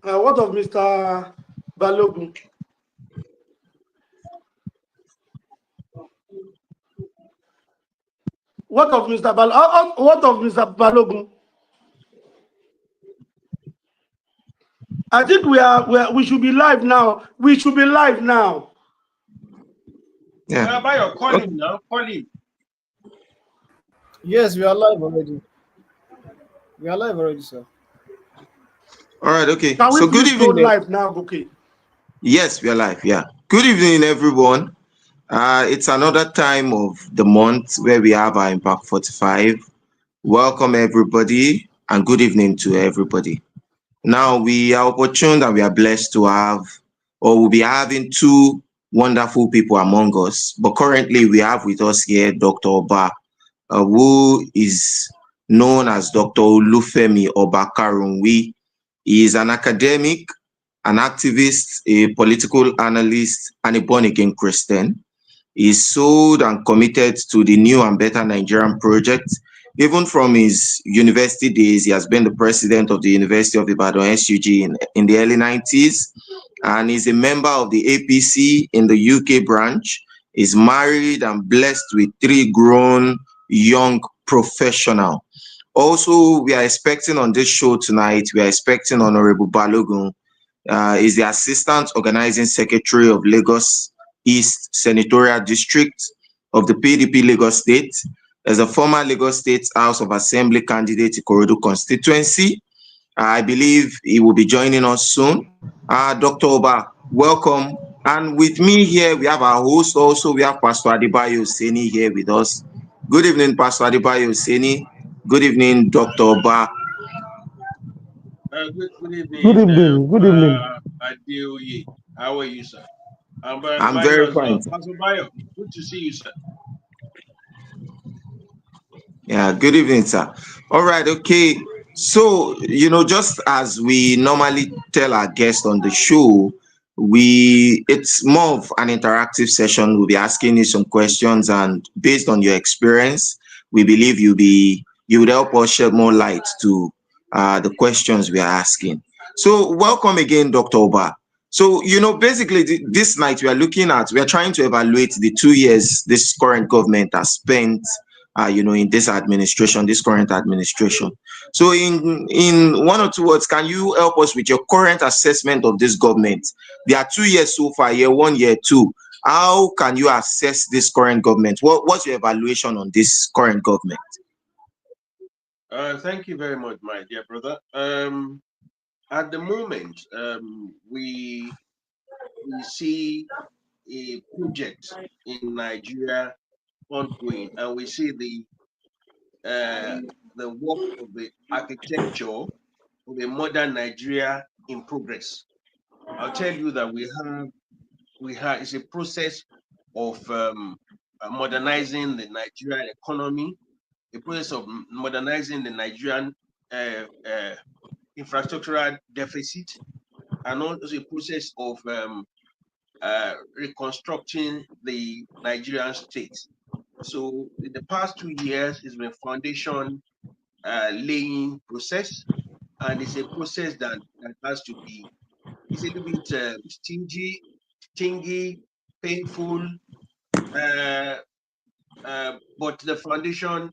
What of Mr. Balogun? What of Mr. What of Mr. Balogun? I think we should be live now. We should be live now. Yeah. Bayo, call him now. Call him. Yes, we are live already. We are live already, sir. All right. Okay. Can we So good please go evening. live now, okay? Yes, we are live. Yeah. Good evening, everyone. It's another time of the month where we have our Impact 45. Welcome, everybody, and good evening to everybody. Now, we are opportune and we are blessed to have, or we'll be having two wonderful people among us. But currently, we have with us here Dr. Oba, who is known as Dr. Olufemi Obakarunwi. He is an academic, an activist, a political analyst, and a born-again Christian. He is sold and committed to the New and Better Nigerian project. Even from his university days, he has been the president of the University of Ibadan, SUG, in the early 90s, and is a member of the APC in the UK branch. He's married and blessed with 3 grown young professionals. Also, we are expecting on this show tonight, we are expecting Honorable Balogun, is the Assistant Organizing Secretary of Lagos East Senatorial District of the PDP Lagos State, as a former Lagos State House of Assembly candidate to Ikorodu constituency. I believe he will be joining us soon. Dr. Oba, welcome. And with me here, we have our host also. We have Pastor Adebayo Seni here with us. Good evening, Pastor Adebayo Seni. Good evening, Dr. Oba. Good evening. Good evening. Good evening. Adeoye. How are you, sir? I'm very fine. Pastor Bayo, good to see you, sir. Yeah, good evening, sir. All right, okay. So, just as we normally tell our guests on the show, it's more of an interactive session. We'll be asking you some questions, and based on your experience, we believe you would help us shed more light to the questions we are asking. So, welcome again, Dr. Oba. So, basically this night we are trying to evaluate the 2 years this current government has spent in this current administration. So in 1 or 2 words, can you help us with your current assessment of this government? There are 2 years so far, year 1, year 2. How can you assess this current government? What's your evaluation on this current government? Thank you very much, my dear brother. At the moment, we see a project in Nigeria ongoing, and we see the work of the architecture of a modern Nigeria in progress. I'll tell you that it's a process of modernizing the Nigerian economy, a process of modernizing the Nigerian infrastructural deficit, and also a process of reconstructing the Nigerian state. So in the past 2 years, it's been foundation laying process, and it's a process that has to be, it's a little bit stingy, painful, but the foundation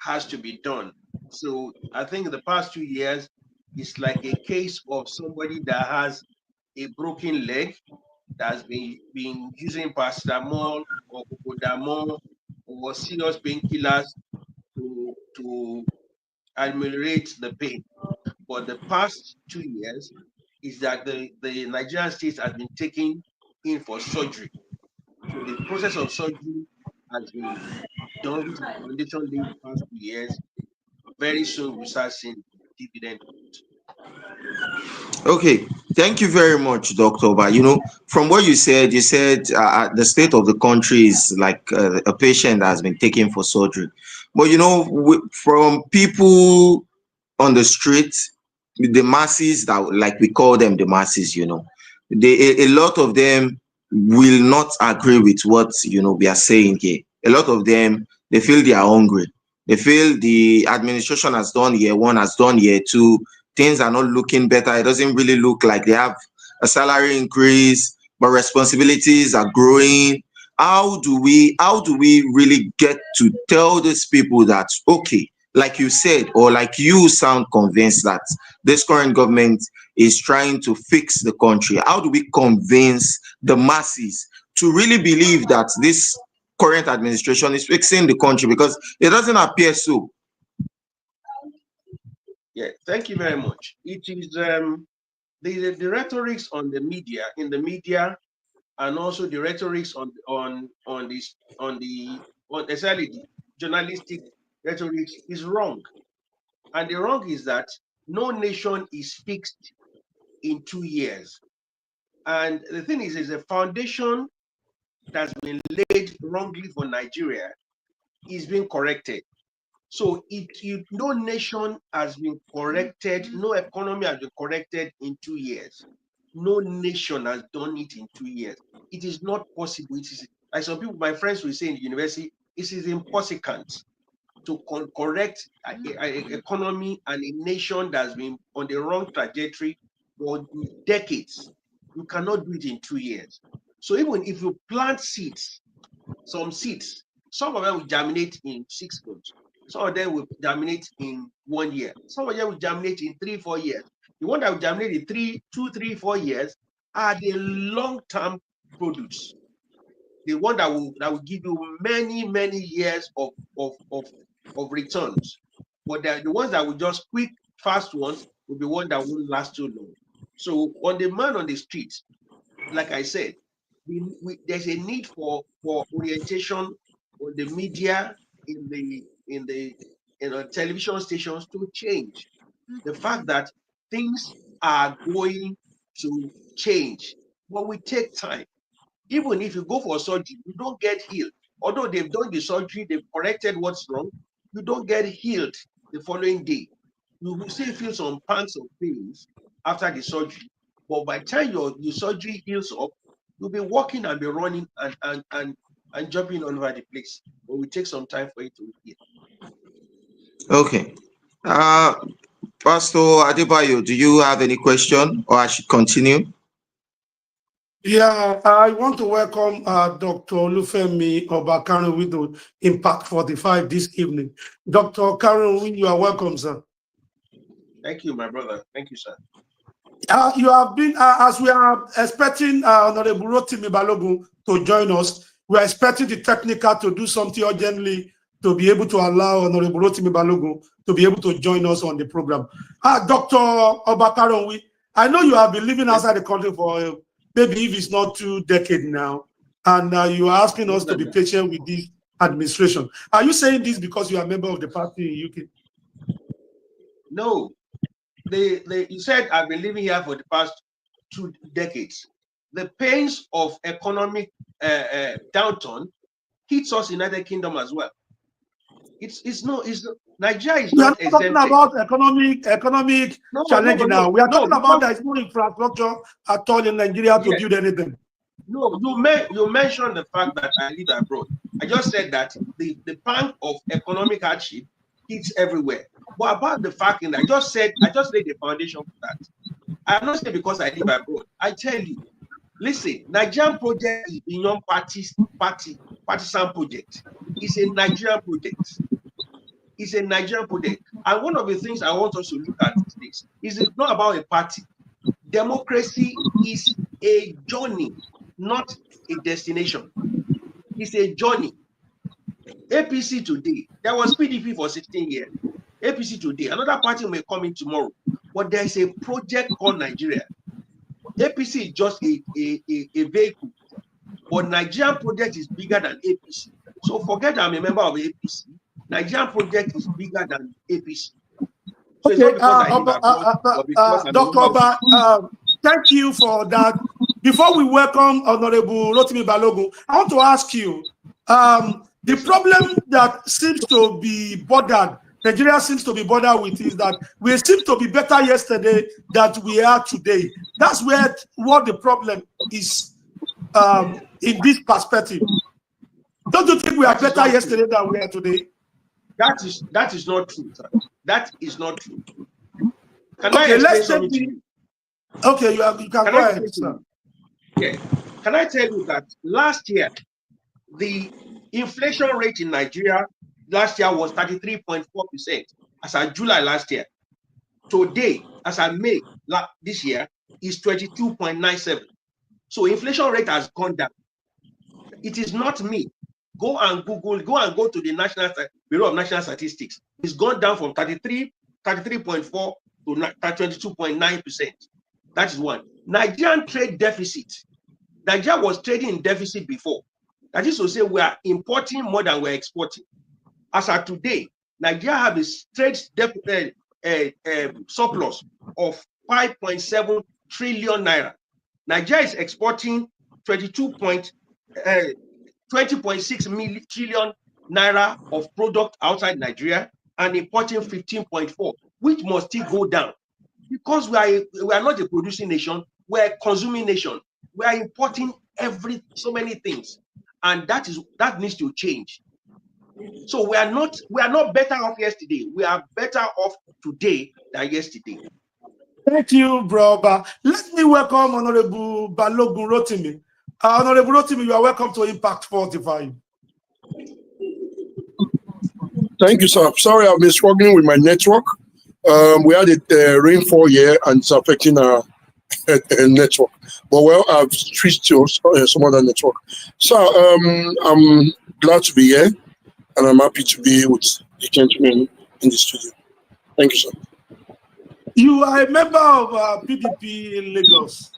has to be done. So I think the past 2 years is like a case of somebody that has a broken leg, that's been using paracetamol or cocodamol or serious painkillers to ameliorate the pain. But the past 2 years is that the Nigerian state has been taken in for surgery. So the process of surgery has been done with the foundation laid the past 2 years. Very soon we'll start seeing dividend. Okay, thank you very much, Dr. Oba. From what you said the state of the country is like a patient that has been taken for surgery. But from people on the street, the masses, that like we call them the masses, a lot of them will not agree with what we are saying here. A lot of them, they feel they are hungry. They feel the administration has done year 1, has done year 2. things are not looking better. It doesn't really look like they have a salary increase, but responsibilities are growing. How do we really get to tell these people that, okay, like you said, or like you sound convinced that this current government is trying to fix the country? How do we convince the masses to really believe that this current administration is fixing the country? Because it doesn't appear so. Yeah, thank you very much. It is the rhetorics on the media, in the media, and also the rhetorics on especially the journalistic rhetoric is wrong. And the wrong is that no nation is fixed in 2 years. And the thing is a foundation that's been laid wrongly for Nigeria is being corrected. So no nation has been corrected, no economy has been corrected in 2 years. No nation has done it in 2 years. It is not possible. It is, like some people, my friends will say in university, it is impossible to correct an economy and a nation that's been on the wrong trajectory for decades. You cannot do it in 2 years. So even if you plant seeds, some seeds, some of them will germinate in 6 months. Some of them will germinate in 1 year. Some of them will germinate in 3-4 years. The one that will germinate in 2, 3, 4 years are the long-term produce. The one that will give you many years of returns. But the ones that will just quick, fast ones will be one that won't last too long. So on the man on the street, like I said, there's a need for orientation on the media, in the television stations to change. The fact that things are going to change, but we take time. Even if you go for surgery, you don't get healed. Although they've done the surgery, they've corrected what's wrong, you don't get healed the following day. You will still feel some pangs of pains after the surgery, but by the time your surgery heals up, you'll be walking and be running and jumping all over the place. But it will take some time for it to heal. Okay. Pastor Adebayo, do you have any question, or I should continue? Yeah, I want to welcome Dr. Olufemi Obakarin with the Impact 45 this evening. Dr. Karen, you are welcome, sir. Thank you, my brother. Thank you, sir. You have been, as we are expecting Honorable Rotimi Balogun to join us, we are expecting the technical to do something urgently to be able to allow Honorable Rotimi Balogun to be able to join us on the program. Dr. Obakarin, I know you have been living outside the country for maybe if it's not 2 decades now, and you are asking us to be patient with this administration. Are you saying this because you are a member of the party in UK? No. You said I've been living here for the past 2 decades. The pains of economic downturn hits us in United Kingdom as well. Nigeria is not exempted. We are not talking about economic challenge now. We are talking about there is no infrastructure at all in Nigeria to build anything. No, you mentioned the fact that I live abroad. I just said that the pang of economic hardship hits everywhere. But about the fact that I just laid the foundation for that. I'm not saying because I live abroad. I tell you, listen, Nigerian project is beyond partisan project. It's a Nigerian project. It's a Nigerian project. And one of the things I want us to look at is it's not about a party. Democracy is a journey, not a destination. It's a journey. APC today, there was PDP for 16 years. APC today, another party may come in tomorrow, but there is a project called Nigeria. APC is just a vehicle, but Nigerian project is bigger than APC. So forget I'm a member of APC. Nigerian project is bigger than APC. So okay, Dr. Oba, thank you for that. Before we welcome Honorable Rotimi Balogun, I want to ask you, the problem that seems to be bothered, Nigeria seems to be bothered with, is that we seem to be better yesterday than we are today. That's what the problem is in this perspective. Don't you think we are better yesterday than we are today? That is not true, sir. That is not true. Can I Okay, explain let's something take to you? okay, you can Can go I ahead, explain to sir. you? Yeah. Can I tell you that last year, the inflation rate in Nigeria last year was 33.4% as of July last year. Today, as of May this year, is 22.97. So inflation rate has gone down. It is not me. Go and Google, go and go to the Bureau of National Statistics. It's gone down from 33.4 to 22.9%. That is one. Nigerian trade deficit. Nigeria was trading in deficit before. That is to say, we are importing more than we're exporting. As of today, Nigeria have a trade surplus of 5.7 trillion naira. Nigeria is exporting 20.6 trillion naira of product outside Nigeria and importing 15.4, which must still go down because we are not a producing nation, we're a consuming nation. We are importing so many things, and that needs to change. So we are not better off yesterday. We are better off today than yesterday. Thank you, brother. Let me welcome Honorable Balogun Rotimi. Honorable Rotimi, you are welcome to Impact 45. Thank you, sir. Sorry, I've been struggling with my network. We had a rainfall here and it's affecting our network. But well, I've switched to some other network. So I'm glad to be here and I'm happy to be with the gentleman in the studio. Thank you, sir. You are a member of PDP in Lagos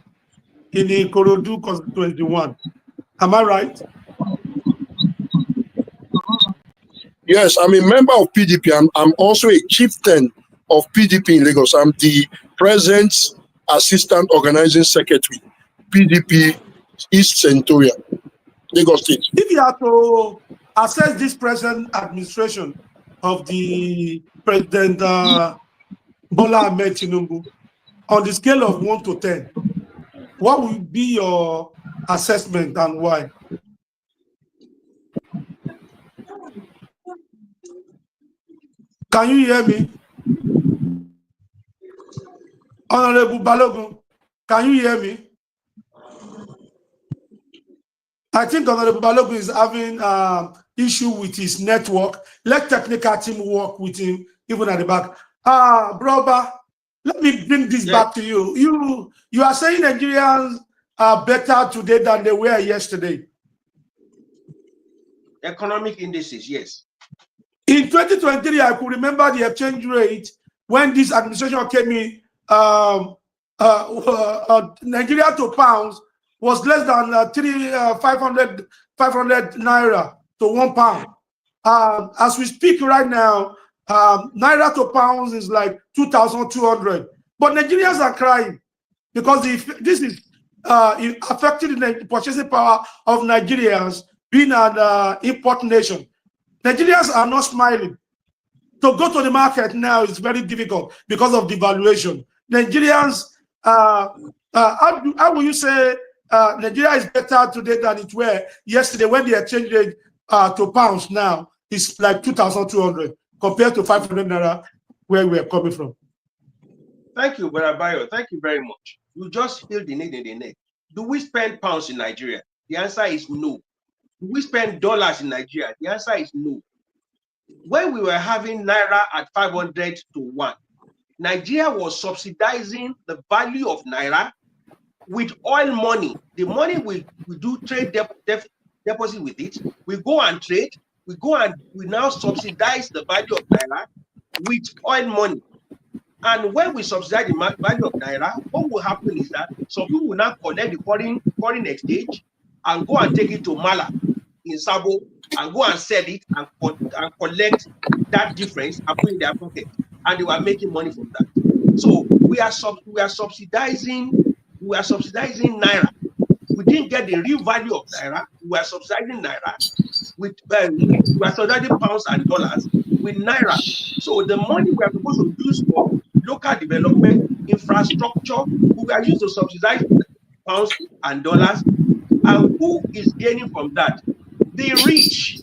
in the Ikorodu constituency 1. Am I right? Yes, I'm a member of PDP. I'm also a chieftain of PDP in Lagos. I'm the present assistant organizing secretary, PDP East Centurion, Lagos State. If you have to assess this present administration of the President Bola Ahmed Tinubu on the scale of 1 to 10, what would be your assessment and why? Can you hear me? Honorable Balogun, can you hear me? I think Honorable Balogun is having issue with his network. Let technical team work with him, even at the back. Brother, let me bring this back to you. You are saying Nigerians are better today than they were yesterday. Economic indices, yes. In 2023, I could remember the exchange rate when this administration came in. Nigeria to pounds was less than 500 naira to 1 pound. As we speak right now, naira to pounds is like 2,200. But Nigerians are crying because this is affecting the purchasing power of Nigerians being an import nation. Nigerians are not smiling. To go to the market now is very difficult because of devaluation. Nigerians, how will you say Nigeria is better today than it were yesterday when the exchange rate to pounds now is like 2,200 compared to 500 naira where we are coming from? Thank you, Brother Bayo. Thank you very much. You just feel the need in the neck. Do we spend pounds in Nigeria? The answer is no. Do we spend dollars in Nigeria? The answer is no. When we were having naira at 500 to 1, Nigeria was subsidizing the value of naira with oil money. The money we do trade deposit with it. We go and trade. We now subsidize the value of naira with oil money. And when we subsidize the value of naira, what will happen is that some people will now collect the foreign exchange and go and take it to Mala in Sabo and go and sell it and collect that difference and put it in their pocket. And they were making money from that. So we are subsidizing naira. We didn't get the real value of naira. We are subsidizing naira with we are subsidizing pounds and dollars with naira. So the money we are supposed to use for local development, infrastructure, we are used to subsidize pounds and dollars. And who is gaining from that? The rich,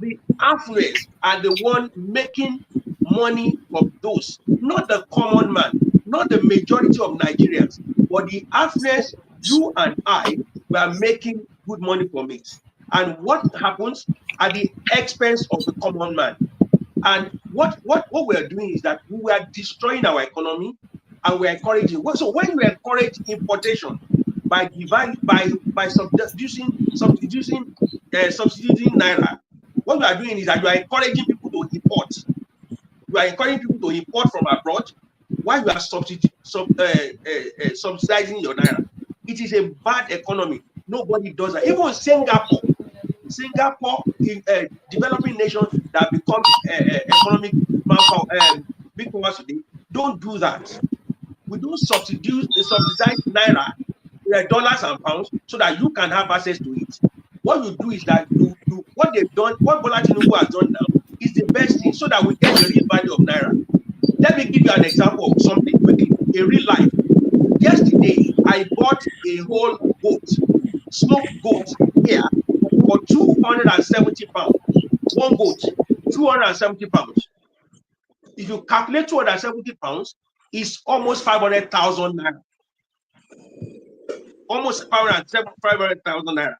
the affluent are the one making money from those, not the common man. not the majority of Nigerians, but the affluence, you and I, were making good money from it. And what happens at the expense of the common man? And what we're doing is that we are destroying our economy, and we're encouraging. So when you encourage importation by substituting naira, what you are doing is that you are encouraging people to import. You are encouraging people to import from abroad while you are subsidizing your naira. It is a bad economy. Nobody does that. Even Singapore, in developing nation that becomes economic big powers today, don't do that. We don't subsidize naira, dollars and pounds, so that you can have access to it. What you do is that you what they've done, what Bola Tinubu has done now is the best thing, so that we get the real value of naira. Let me give you an example of something quickly, a real life. Yesterday, I bought a whole goat, smoked goat here for 270 pounds. One goat, 270 pounds. If you calculate 270 pounds, it's almost 500,000 naira. Almost 500,000 naira.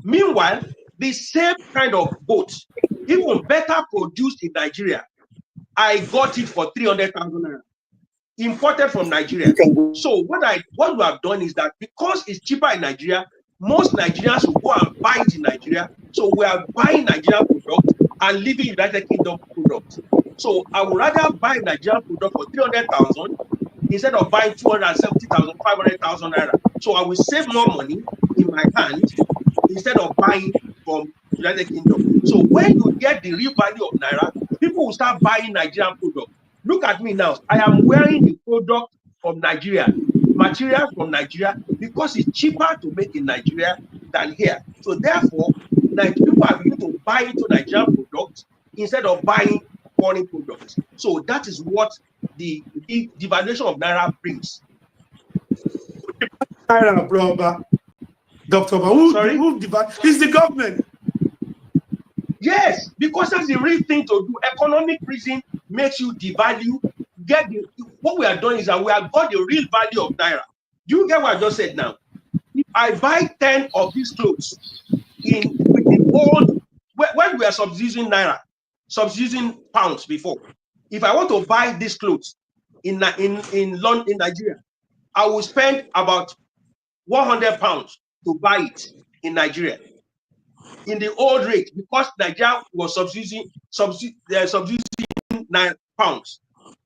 Meanwhile, the same kind of goat, even better produced in Nigeria, I got it for 300,000 naira. Imported from Nigeria. So what you have done is that because it's cheaper in Nigeria, most Nigerians will go and buy it in Nigeria. So we are buying Nigerian products and leaving United Kingdom products. So I would rather buy Nigerian product for 300,000 instead of buying 270,000, 500,000 naira. So I will save more money in my hand instead of buying from United Kingdom. So when you get the real value of naira, people will start buying Nigerian products. Look at me now. I am wearing the product from Nigeria, material from Nigeria, because it's cheaper to make in Nigeria than here. So therefore, people are beginning to buy into Nigerian products instead of buying foreign products. So that is what the devaluation of naira brings. Naira, brother. Dr. Who is the government? Yes, because that's the real thing to do. Economic reason makes you devalue. What we are doing is that we have got the real value of naira. Do you get what I just said now? If I buy 10 of these clothes with the old, when we are subsidizing naira, subsidizing pounds before, if I want to buy these clothes in London, in Nigeria, I will spend about 100 pounds to buy it in Nigeria. In the old rate, because Nigeria was subsidizing 9 pounds.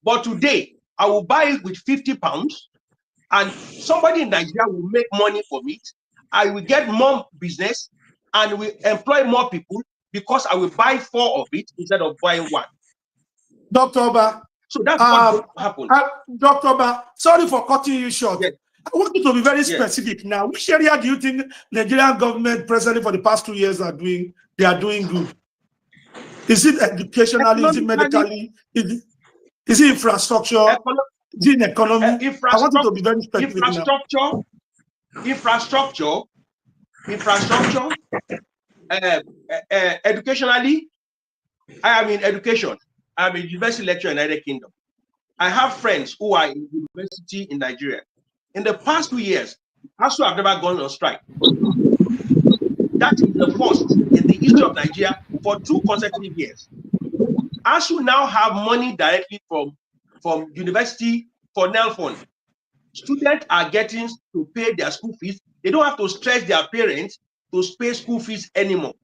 But today, I will buy it with 50 pounds, and somebody in Nigeria will make money from it. I will get more business, and will employ more people because I will buy 4 of it instead of buying 1. Dr. Oba. So that's what happened. Dr. Oba, sorry for cutting you short. Yes. I want you to be very specific now. Which area do you think Nigerian government presently for the past 2 years are doing good? Is it educationally? Is it medically? Is it infrastructure? Is it in economy? I want you to be very specific infrastructure, educationally. I am in education. I'm a university lecturer in the United Kingdom. I have friends who are in university in Nigeria. In the past 2 years, ASU have never gone on strike. That is the first in the history of Nigeria for 2 consecutive years. ASU now have money directly from university for NEL fund. Students are getting to pay their school fees. They don't have to stress their parents to pay school fees anymore.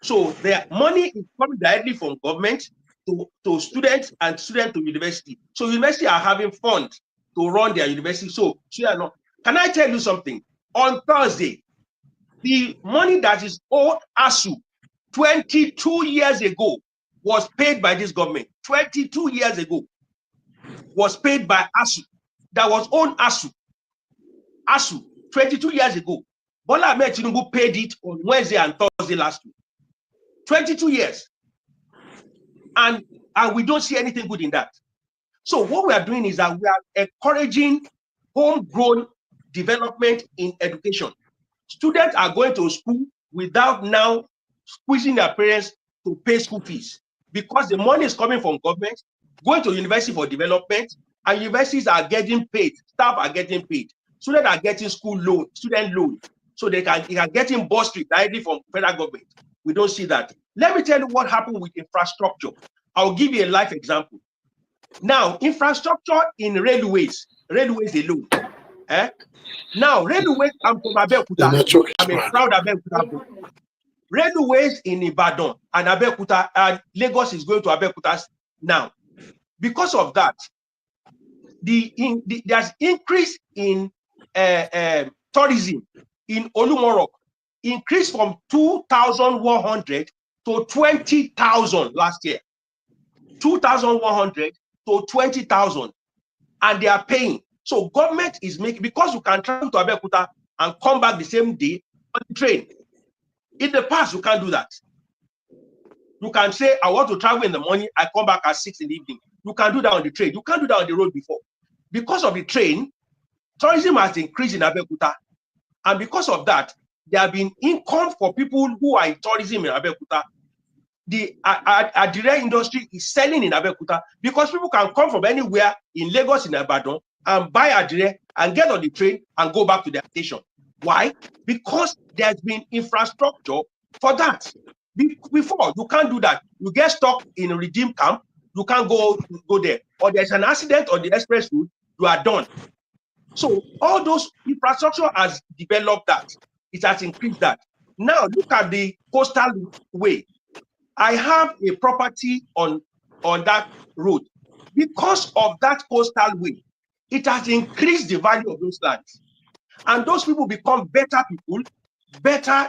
So their money is coming directly from government to students and students to university. So university are having funds to run their university. So can I tell you something? On Thursday, the money that is owed ASU 22 years ago was paid by this government. 22 years ago was paid by ASU. That was on ASU. ASU 22 years ago. Bola Ahmed Tinubu paid it on Wednesday and Thursday last week. 22 years. And we don't see anything good in that. So what we are doing is that we are encouraging homegrown development in education. Students are going to school without now squeezing their parents to pay school fees because the money is coming from government, going to university for development, and universities are getting paid, staff are getting paid, students are getting student loan, so they can getting bursary directly from federal government. We don't see that. Let me tell you what happened with infrastructure. I'll give you a life example. Now, infrastructure in railways alone. Now, railways, I'm from Abeokuta. I'm a proud Abeokuta. Railways in Ibadan and Abeokuta, and Lagos is going to Abeokuta now. Because of that, there's increase in tourism in Olumoro, increased from 2,100 to 20,000 last year. 2,100 to 20,000, and they are paying. So government is making, because you can travel to Abeokuta and come back the same day on the train. In the past, you can't do that. You can say, I want to travel in the morning, I come back at 6 in the evening. You can do that on the train. You can't do that on the road before. Because of the train, tourism has increased in Abeokuta. And because of that, there have been income for people who are in tourism in Abeokuta. The Adire industry is selling in Abeokuta because people can come from anywhere in Lagos, in Ibadan, and buy Adire and get on the train and go back to their station. Why? Because there's been infrastructure for that. Before, you can't do that. You get stuck in a redeem camp, you can't go there. Or there's an accident on the express route, you are done. So all those infrastructure has developed that. It has increased that. Now look at the coastal way. I have a property on that road. Because of that coastal way, it has increased the value of those lands. And those people become better people, better.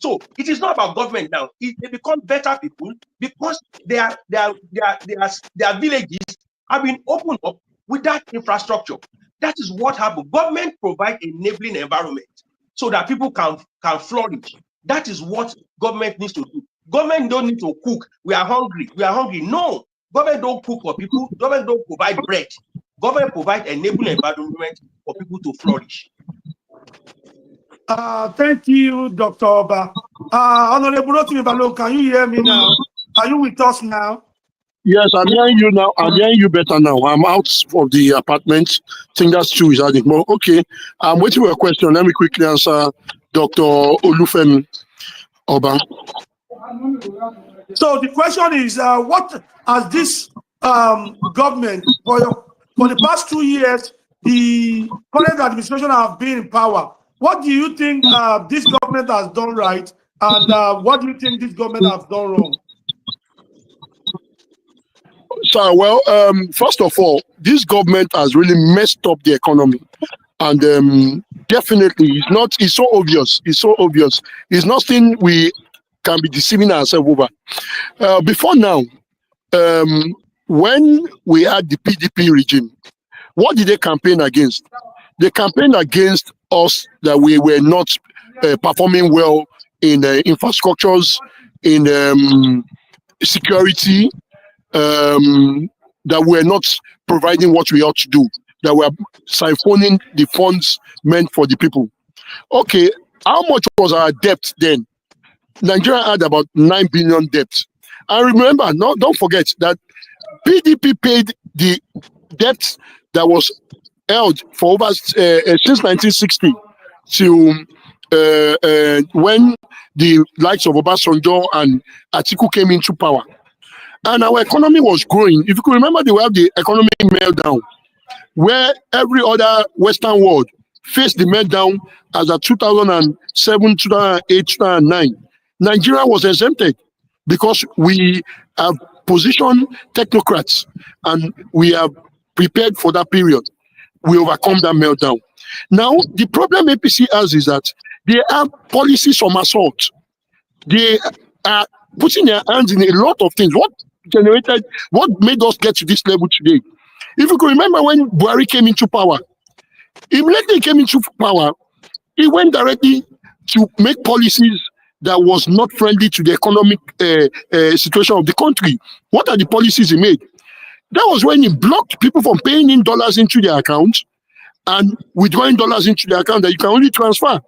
So it is not about government now. They become better people because their villages have been opened up with that infrastructure. That is what happened. Government provide enabling environment so that people can flourish. That is what government needs to do. Government don't need to cook. We are hungry. No, government don't cook for people. Government don't provide bread. Government provide enabling environment for people to flourish. Thank you, Dr. Oba. Honorable Rotimi Balogun, can you hear me now? Are you with us now? Yes, I'm hearing you now. I'm hearing you better now. I'm out of the apartment. I think that's true. Is adding more. Okay. I'm waiting for a question. Let me quickly answer Dr. Olufemi Oba. So the question is, what has this government, for the past 2 years, the current administration have been in power? What do you think this government has done right, and what do you think this government has done wrong? So, well, first of all, this government has really messed up the economy. And definitely, it's so obvious. It's so obvious. It's nothing we can be deceiving ourselves over. Before now, when we had the PDP regime, what did they campaign against? They campaigned against us that we were not performing well in infrastructures, in security, that we're not providing what we ought to do, that we're siphoning the funds meant for the people. Okay, how much was our debt then? Nigeria had about 9 billion debt. And remember, don't forget that PDP paid the debt that was held for over since 1960 till when the likes of Obasanjo and Atiku came into power. And our economy was growing. If you could remember, they have the economic meltdown, where every other Western world faced the meltdown as of 2007, 2008, 2009. Nigeria was exempted because we have positioned technocrats and we have prepared for that period. We overcome that meltdown. Now, the problem APC has is that they have policies from assault. They are putting their hands in a lot of things. What made us get to this level today? If you can remember when Buhari came into power, immediately he came into power, he went directly to make policies that was not friendly to the economic situation of the country. What are the policies he made? That was when he blocked people from paying in dollars into their accounts and withdrawing dollars into their account that you can only transfer.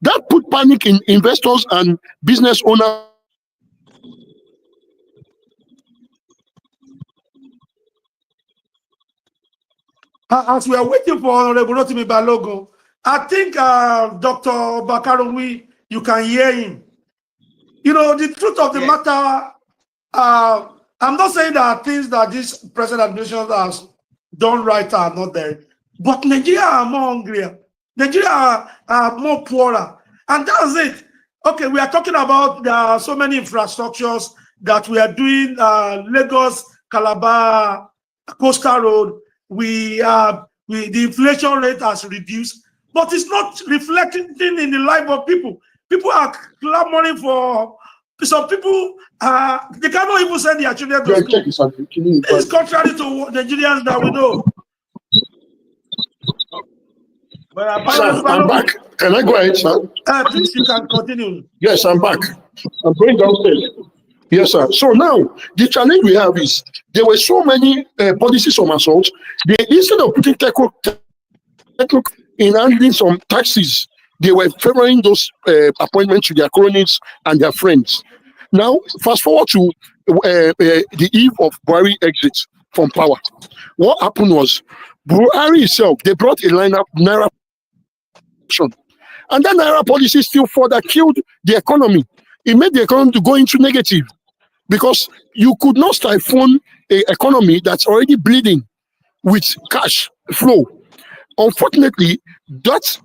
That put panic in investors and business owners. As we are waiting for Honorable Rotimi Balogun, I think Dr. Bakarowi, you can hear him. You know, the truth of the matter, I'm not saying there are things that this present administration has done right are not there, but Nigeria are more hungrier. Nigeria are more poorer. And that's it. Okay, we are talking about so many infrastructures that we are doing, Lagos, Calabar, Coastal Road. The inflation rate has reduced, but it's not reflecting in the life of people. People are clamoring for, some people, they cannot even send their children to school. It's contrary to Nigerians that we know. But Sir, I'm back. Can I go ahead, sir? Please, you can continue. Yes, I'm back. I'm going downstairs. Yes, sir. So now the challenge we have is there were so many policies on assault. They, instead of putting technical in handling some taxes, they were favoring those appointments to their cronies and their friends. Now, fast forward to the eve of Buhari exit from power. What happened was Buhari itself, they brought a line up Naira, and that Naira policy still further killed the economy. It made the economy to go into negative because you could not siphon an economy that's already bleeding with cash flow. Unfortunately, that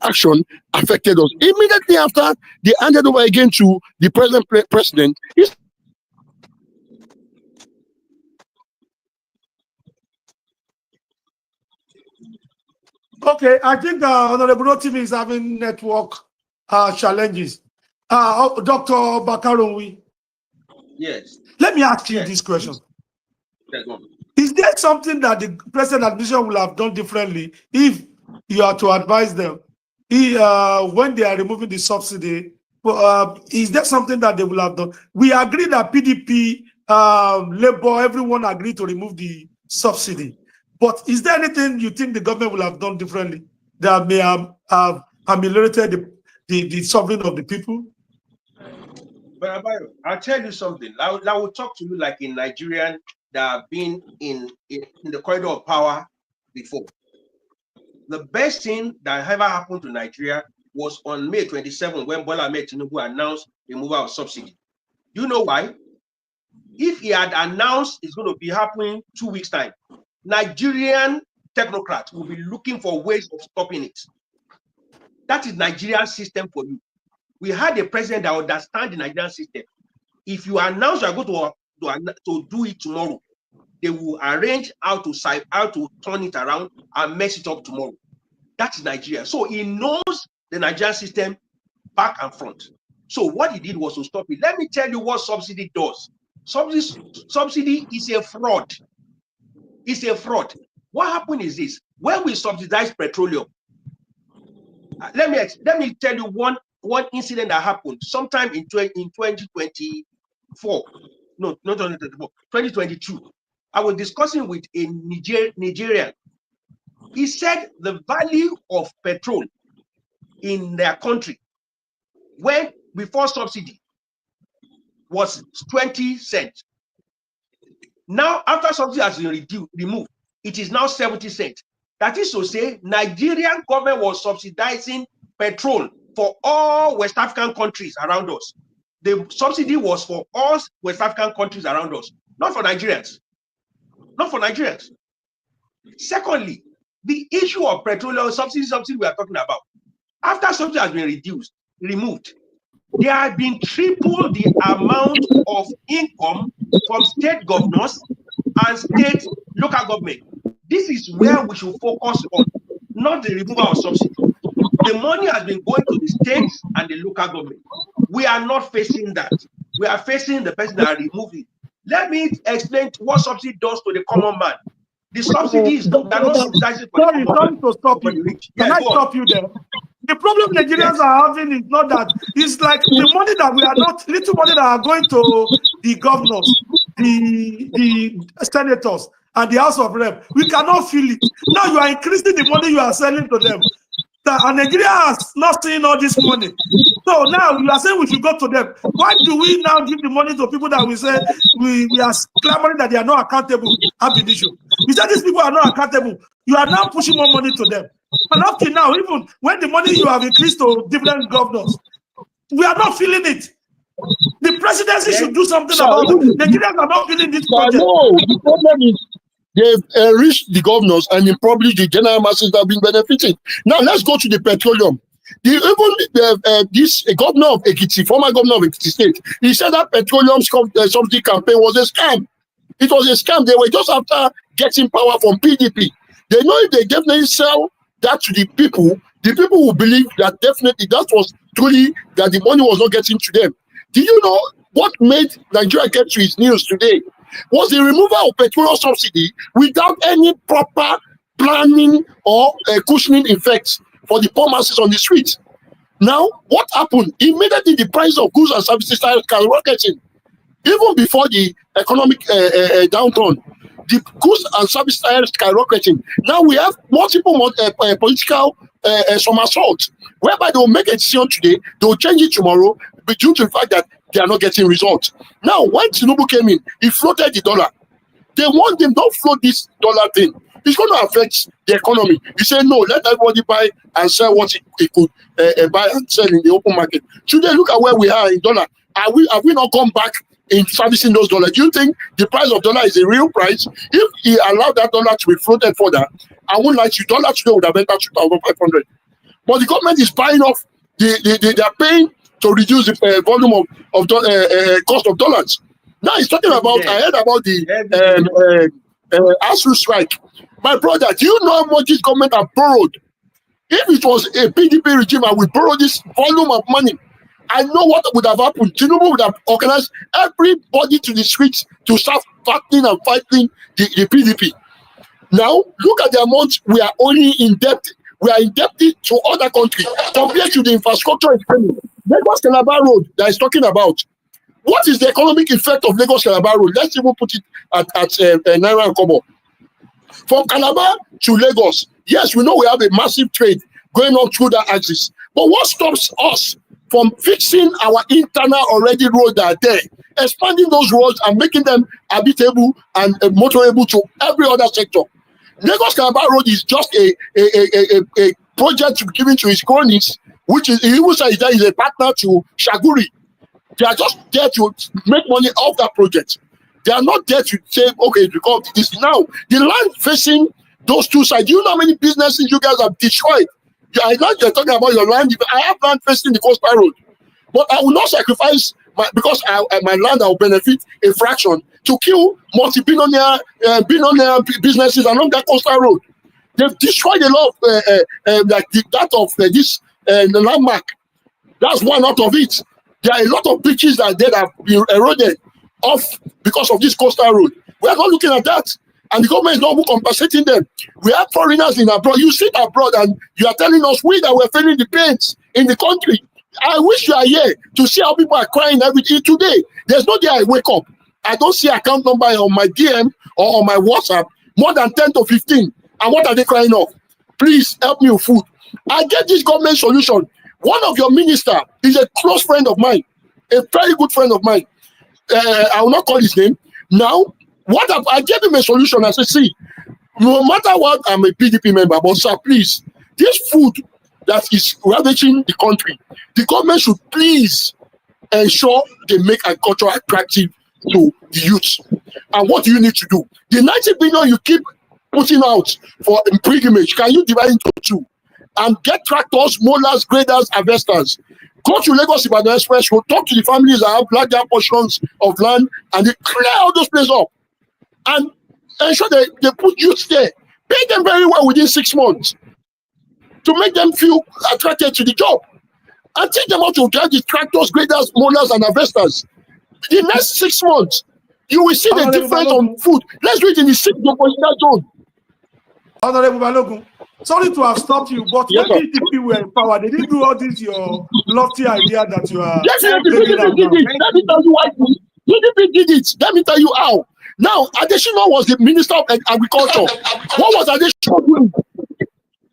action affected us. Immediately after they handed over again to the present president, okay, I think Honorable Rotimi is having network challenges. Dr. Bakarowi. Yes. Let me ask you this question. Yeah, is there something that the present administration will have done differently if you are to advise them when they are removing the subsidy? Is there something that they will have done? We agree that PDP, Labour, everyone agreed to remove the subsidy. But is there anything you think the government will have done differently that may have ameliorated the suffering of the people? But I'll tell you something. I will talk to you like a Nigerian that have been in the corridor of power before. The best thing that ever happened to Nigeria was on May 27 when Bola Ahmed Tinubu announced the removal of subsidy. Do you know why? If he had announced it's going to be happening 2 weeks' time, Nigerian technocrats will be looking for ways of stopping it. That is Nigerian system for you. We had a president that understands the Nigerian system. If you announce you are going to do it tomorrow, they will arrange how to turn it around and mess it up tomorrow. That is Nigeria. So he knows the Nigerian system back and front. So what he did was to stop it. Let me tell you what subsidy does. Subsidy is a fraud. It's a fraud. What happened is this: when we subsidize petroleum, let me tell you one incident that happened sometime in 2024. No, not 2024, 2022. I was discussing with a Nigerian. He said the value of petrol in their country when before subsidy was 20 cents. Now, after subsidy has been removed, it is now 70 cents. That is to say, Nigerian government was subsidizing petrol for all West African countries around us. The subsidy was for all West African countries around us, not for Nigerians. Not for Nigerians. Secondly, the issue of petroleum subsidy we are talking about. After subsidy has been removed, there have been triple the amount of income from state governors and local government. This is where we should focus on, not the removal of subsidy. The money has been going to the states and the local government. We are not facing that. We are facing the person that removed it. Let me explain what subsidy does to the common man. The subsidy is not subsidizing for sorry to stop you. Can I stop you there? The problem Nigerians are having is not that. It's like the money that we are not, little money that are going to the governors, the senators, and the House of Rep. We cannot feel it. Now you are increasing the money you are selling to them. And Nigeria has not seen all this money. So now you are saying we should go to them. Why do we now give the money to people that we say we are clamoring that they are not accountable? Abidishu. You said these people are not accountable. You are now pushing more money to them. And up till now, even when the money you have increased to different governors, we are not feeling it. The presidency should do something about it. Nigerians are not feeling this project. No, the problem is they've reached the governors and then probably the general masses have been benefiting. Now let's go to the petroleum. This governor of Ekiti, former governor of Ekiti State, he said that petroleum subsidy campaign was a scam. It was a scam. They were just after getting power from PDP. They know if they definitely sell that to the people will believe that definitely that was truly that the money was not getting to them. Do you know what made Nigeria get to its news today? Was the removal of petroleum subsidy without any proper planning or cushioning effects for the poor masses on the streets. Now, what happened? Immediately the price of goods and services started skyrocketing. Even before the economic downturn, the goods and services started skyrocketing. Now we have multiple political somersaults, whereby they will make a decision today, they will change it tomorrow, but due to the fact that they are not getting results. Now, when Tinubu came in, he floated the dollar. They want them, don't float this dollar thing. It's going to affect the economy. He said, no, let everybody buy and sell what he could buy and sell in the open market. Today, look at where we are in dollar. Have we not gone back in servicing those dollars? Do you think the price of dollar is a real price? If he allowed that dollar to be floated further, I wouldn't like you. Dollar today would have entered 2,500. But the government is buying off. They are paying to reduce the volume of cost of dollars. Now he's talking about. I heard about the ASU strike. My brother, do you know how much this government have borrowed? If it was a PDP regime and we borrow this volume of money, I know what would have happened. Tinubu would have organized everybody to the streets to start fighting and fighting the PDP. Now, look at the amount we are only indebted. We are indebted to other countries compared to the infrastructure expenditure. Lagos Calabar Road that is talking about. What is the economic effect of Lagos Calabar Road? Let's even put it at Naira and Kobo. From Calabar to Lagos, yes, we know we have a massive trade going on through that axis. But what stops us from fixing our internal already roads that are there, expanding those roads and making them habitable and motorable to every other sector? Lagos Calabar Road is just a project given to his cronies, which is, he even says that is a partner to Shaguri. They are just there to make money off that project. They are not there to say, okay, because this now, the land facing those two sides, you know how many businesses you guys have destroyed? I know you're talking about your land. I have land facing the coastal road, but I will not sacrifice because my land I will benefit a fraction to kill multi-billionaire billionaire businesses along that coastal road. They've destroyed a lot of like that of this landmark. That's one out of it. There are a lot of beaches that have been eroded off because of this coastal road. We are not looking at that. And the government is not compensating them. We have foreigners in abroad. You sit abroad and you are telling us we that we're feeling the pains in the country. I wish you are here to see how people are crying everything today. There's no day I wake up. I don't see account number on my DM or on my WhatsApp more than 10 to 15. And what are they crying off? Please help me with food. I get this government solution. One of your minister is a close friend of mine, a very good friend of mine. I will not call his name. Now, I gave him a solution. I said, see, no matter what, I'm a PDP member, but sir, please, this food that is ravaging the country, the government should please ensure they make agriculture attractive to the youth. And what do you need to do? The 90 billion you keep putting out for pilgrimage, can you divide into two? And get tractors, mowers, graders, harvesters. Go to Lagos Ibadan Express Road, talk to the families that have larger portions of land, and they clear all those places up. And ensure they put youth there. Pay them very well within 6 months to make them feel attracted to the job. And teach them how to drive the tractors, graders, mowers, and harvesters. The next 6 months, you will see the difference on food. Let's do it in the 6th oppositional zone. Honorable Balogun, sorry to have stopped you, but yes, when PDP were in power, they didn't do all this your lofty idea that you are. Yes, PDP did it. Let me tell you why. PDP did it. Let me tell you how. Now, Adesina was the Minister of Agriculture. What was Adesina doing?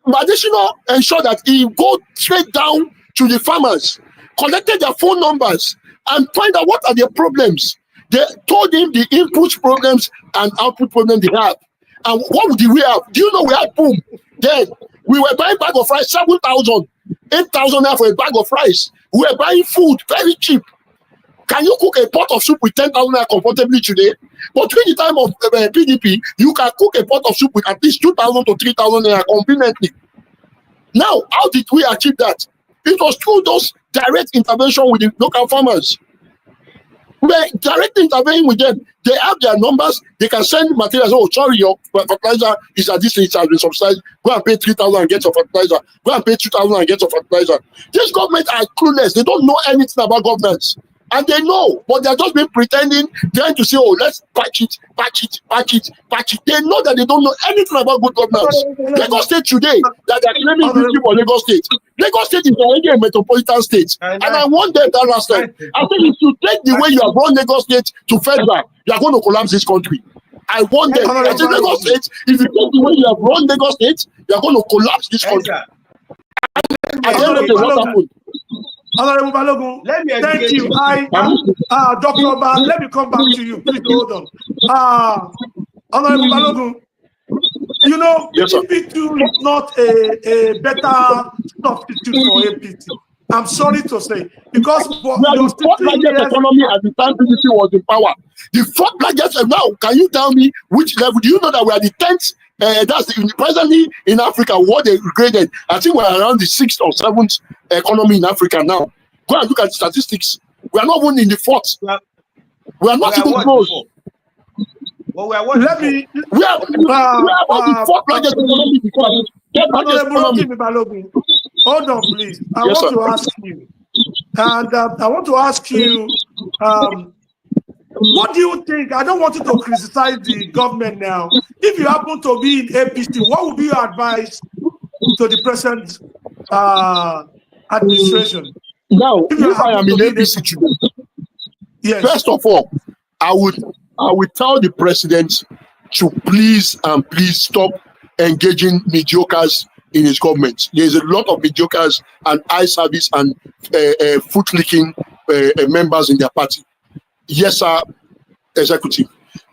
Adesina ensured that he go straight down to the farmers collected their phone numbers, and find out what are their problems. They told him the input problems and output problems they have. And what did we have? Do you know we had boom? Then we were buying bag of rice, 7,000, 8,000 for a bag of rice. We were buying food very cheap. Can you cook a pot of soup with 10,000 comfortably today? But during the time of PDP, you can cook a pot of soup with at least 2,000 to 3,000 conveniently. Now, how did we achieve that? It was through those direct intervention with the local farmers. We were directly intervening with them. They have their numbers. They can send materials. Oh, sorry, your fertilizer is at this stage, has been subsidized. Go and pay 3,000 and get your fertilizer. Go and pay 2,000 and get your fertilizer. These governments are clueless. They don't know anything about governance. And they know, but they're just been pretending, trying to say, oh, let's patch it. They know that they don't know anything about good governance. Lagos State today, that they're claiming victory for Lagos State. Lagos State is already a metropolitan state. And I want them that last time. I think if you take the way you have run Lagos State to federal, you are going to collapse this country. I want them. I think Lagos State, if you take the way you have run Lagos State, you are going to collapse this country. I don't know what happened. Honorable Balogun, thank you. Dr. Oba, let me come back to you. Please hold on. Honorable Balogun, you know, yes, PDP is not a better substitute for APC. I'm sorry to say, because we are the fourth largest economy at the time PDP was in power. The fourth largest. Now, can you tell me which level? Do you know that we are the 10th? Presently in Africa, what they graded, I think we're around the 6th or 7th economy in Africa now. Go and look at the statistics. We are not even in the 4th. We are not even close. Well, we are what? Let me. We are the 4th largest economy because hold on, please. I Yes, want sir. to ask you, and I want to ask you. What do you think? I don't want you to criticize the government now. If you happen to be in APC, what would be your advice to the present administration? Now, if I am in APC today, Yes. first of all, I would tell the president to please stop engaging mediocres in his government. There's a lot of mediocres and eye service and foot-licking members in their party. Yes, sir, executive.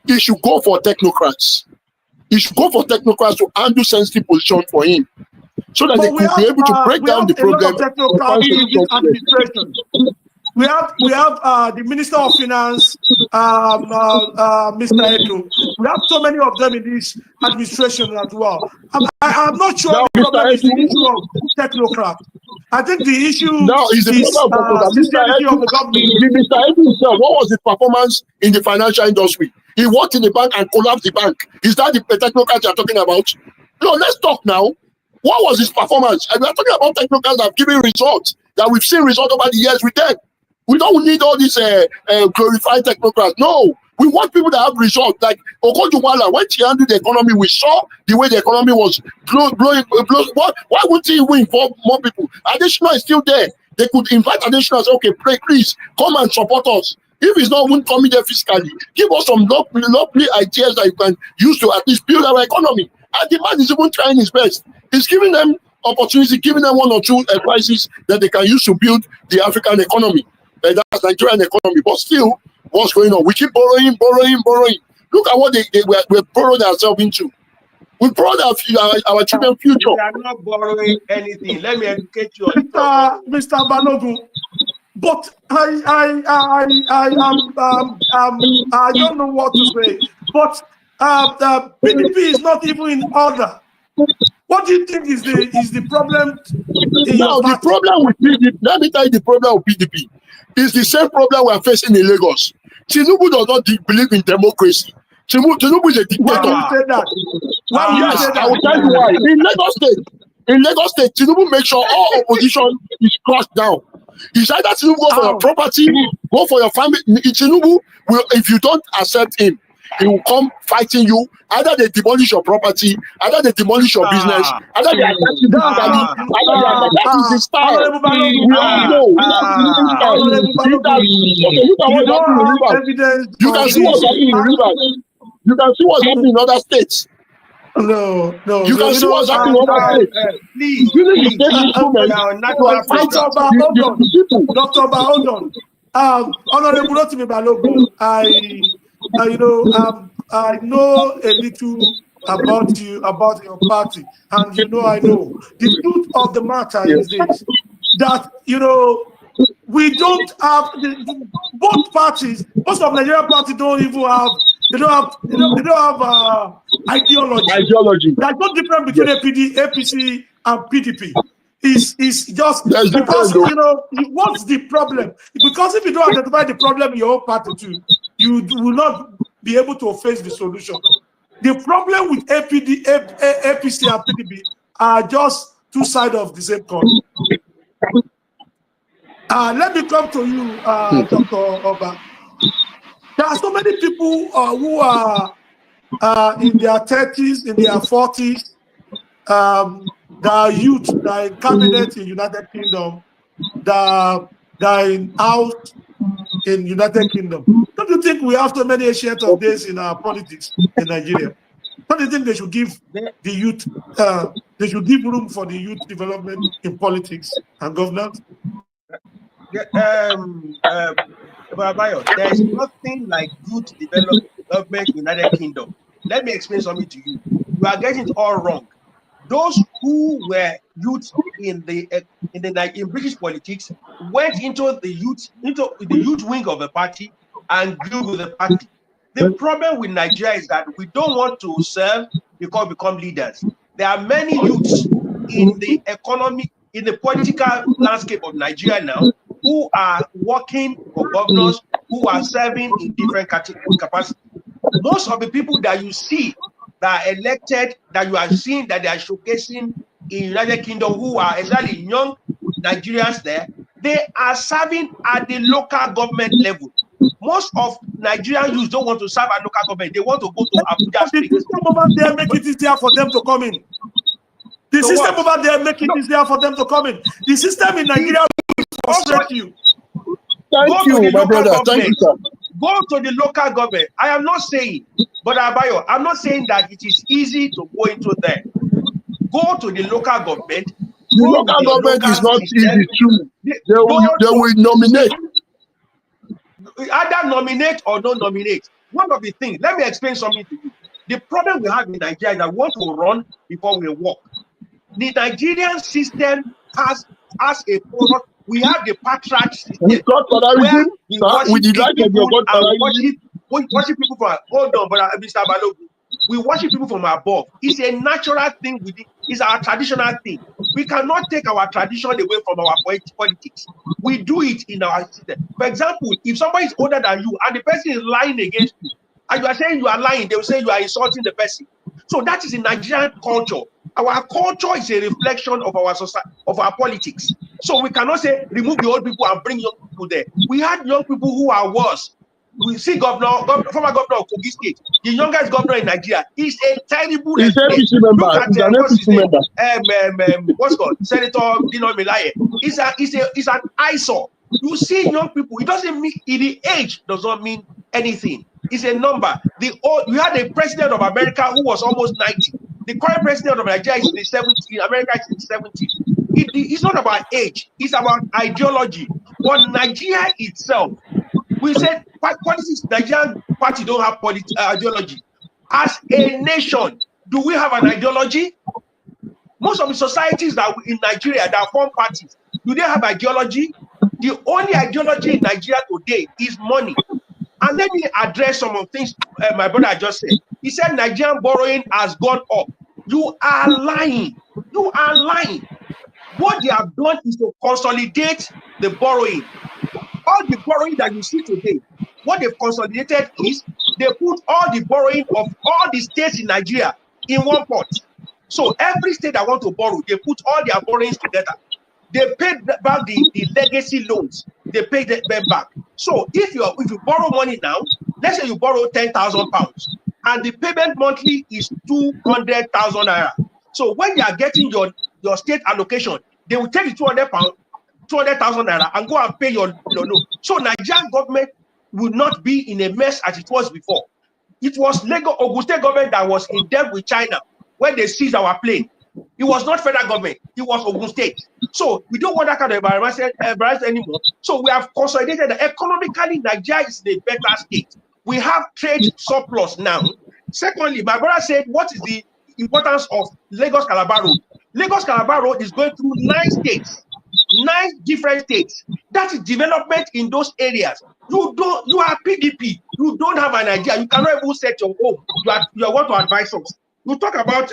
He should go for technocrats. He should go for technocrats to handle sensitive position for him, so that they could be able to break down the problem. We have the Minister of Finance, Mr. Edo. We have so many of them in this administration as well. I'm not sure Now, the problem is the issue of technocrat. I think the issue is the sincerity of the government. Mr. Edo himself, what was his performance in the financial industry? He worked in the bank and collapsed the bank. Is that the technocrat you're talking about? No, let's talk now. What was his performance? And we're talking about technocrats that have given results, that we've seen results over the years with them. We don't need all these glorified technocrats. No, we want people that have results. Like Okonjo-Iweala, when she handled the economy, we saw the way the economy was blowing. Why wouldn't he involve more people? Additional is still there. They could invite additional and say, okay, please come and support us. If it's not even coming there fiscally, give us some lovely ideas that you can use to at least build our economy. And the man is even trying his best. He's giving them opportunity, giving them one or two advices that they can use to build the African economy. That's Nigerian economy. But still, what's going on? We keep borrowing. Look at what we borrowed ourselves into. We borrowed our children's future. We are not borrowing anything. Let me educate you. Mr. Balogun, but I don't know what to say. But the PDP is not even in order. What do you think is the problem? Now, the problem with PDP, let me tell you the problem with PDP. It's the same problem we are facing in Lagos. Tinubu does not believe in democracy. Tinubu is a dictator. Why do you say that? I will tell you why. In Lagos State, Tinubu makes sure all opposition is crushed down. It's either Tinubu go for your property, go for your family. Tinubu will, if you don't accept him, he will come fighting you. Either they demolish your property, either they demolish your business, either they attack you physically, that is his style. We all know. You can see what's happening in Rivers. You can see what's happening in other states. No. You can see what's happening over there. Please, Using the please. state instrument Now, to national fight Dr. program. Oba, hold on. the people. Dr. Oba, hold on. Honorable Rotimi Balogun, I know a little about you, about your party, and I know. The truth of the matter is this, that, we don't have, both parties, most of Nigerian parties don't even have, they don't have ideology. There's no difference between APC and PDP. It's just That's because, different, what's the problem? Because if you don't identify the problem in your own party too, you will not be able to face the solution. The problem with APC and PDP are just two sides of the same coin. Let me come to you, Dr. Oba. There are so many people who are in their 30s, in their 40s, that are youth, that are in cabinet in United Kingdom, that are in house in United Kingdom. Don't you think we have so many ancient of days in our politics in Nigeria? Don't you think they should give the youth, they should give room for the youth development in politics and governance? There's nothing like youth development in United Kingdom. Let me explain something to you. You are getting it all wrong. Those who were youth in British politics went into the youth wing of the party and grew with the party. The problem with Nigeria is that we don't want to serve because we become leaders. There are many youths in the economic, in the political landscape of Nigeria now who are working for governors, who are serving in different capacities. Most of the people that you see that are elected, that you are seeing that they are showcasing in United Kingdom, who are exactly young Nigerians there, they are serving at the local government level. Most of Nigerian youth don't want to serve at local government. They want to go to Abuja. The system over there make it easier for them to come in. The system over there make it easier for them to come in. The system in Nigeria will frustrate you. Thank you, my brother. Thank you, sir. Go to the local government. I am not saying, but Abayo, I'm not saying that it is easy to go into there. Go to the local government. The local government is not easy too. They will nominate. Either nominate or don't nominate. One of the things, let me explain something to you. The problem we have in Nigeria is that we want to run before we walk. The Nigerian system has a product. We have the patriarch system. We got where we did like your worship people from, hold on, but Mr. Balogun, we worship people from above. It's a natural thing within, it's our traditional thing. We cannot take our tradition away from our politics. We do it in our system. For example, if somebody is older than you and the person is lying against you, and you are saying you are lying, they will say you are insulting the person. So that is in Nigerian culture. Our culture is a reflection of our society, of our politics. So we cannot say remove the old people and bring young people there. We had young people who are worse. We see former governor of Kogi State, the youngest governor in Nigeria. He's a terrible. He's an APC member. He's an APC member. What's called Senator Dino Melaye. He's an eyesore. You see young people. It doesn't mean the age does not mean anything. It's a number. We had a president of America who was almost 90. The current president of Nigeria is in the 70s. America is in the 70s. It's not about age. It's about ideology. But Nigeria itself, we said politics. Nigerian party don't have ideology. As a nation, do we have an ideology? Most of the societies that in Nigeria that form parties, do they have ideology? The only ideology in Nigeria today is money. And let me address some of the things my brother just said. He said Nigerian borrowing has gone up. You are lying. You are lying. What they have done is to consolidate the borrowing. All the borrowing that you see today, what they've consolidated is they put all the borrowing of all the states in Nigeria in one pot. So every state that want to borrow, they put all their borrowings together. They pay back the legacy loans. They pay them back. So if you borrow money now, let's say you borrow £10,000 and the payment monthly is 200,000 naira. So when you are getting your state allocation, they will take the 200,000 naira and go and pay your loan. So Nigerian government will not be in a mess as it was before. It was Lagos Ogun State government that was in debt with China. when they seized our plane. It was not federal government, it was Ogun State. So we don't want that kind of embarrassment anymore. So we have consolidated that economically, Nigeria is in a better state. We have trade surplus now. Secondly, my brother said, what is the importance of Lagos-Calabar Road? Lagos-Calabar Road is going through 9 states, 9 different states. That is development in those areas. You are PDP. You don't have an idea. You cannot even set your home. You want to advise us. You talk about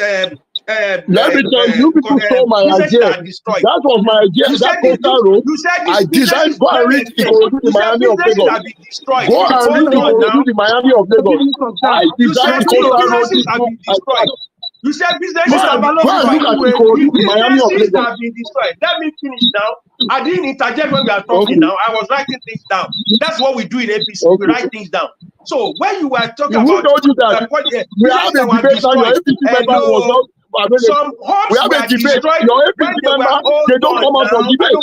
let me tell you, people stole my idea. That was my idea. That coastal road. You said I designed. Go and read the Miami of Lagos. Go and read the Miami of Lagos. I designed coastal road. You said businesses have been destroyed. Let me finish now. I didn't interject when we are talking now. I was writing things down. That's what we do in APC. We write things down. So when you were talking about we have a debate now, your APC member was not available. Some homes we have a debate. Your APC member, they don't come out for debate.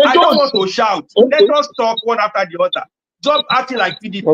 I don't want to shout. Let us talk one after the other. Stop acting like PDP.